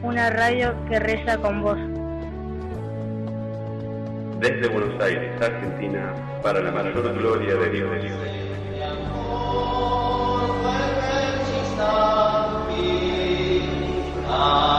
S2: Una radio que reza con vos.
S1: Desde Buenos Aires, Argentina, para la mayor gloria de Dios.
S6: Ah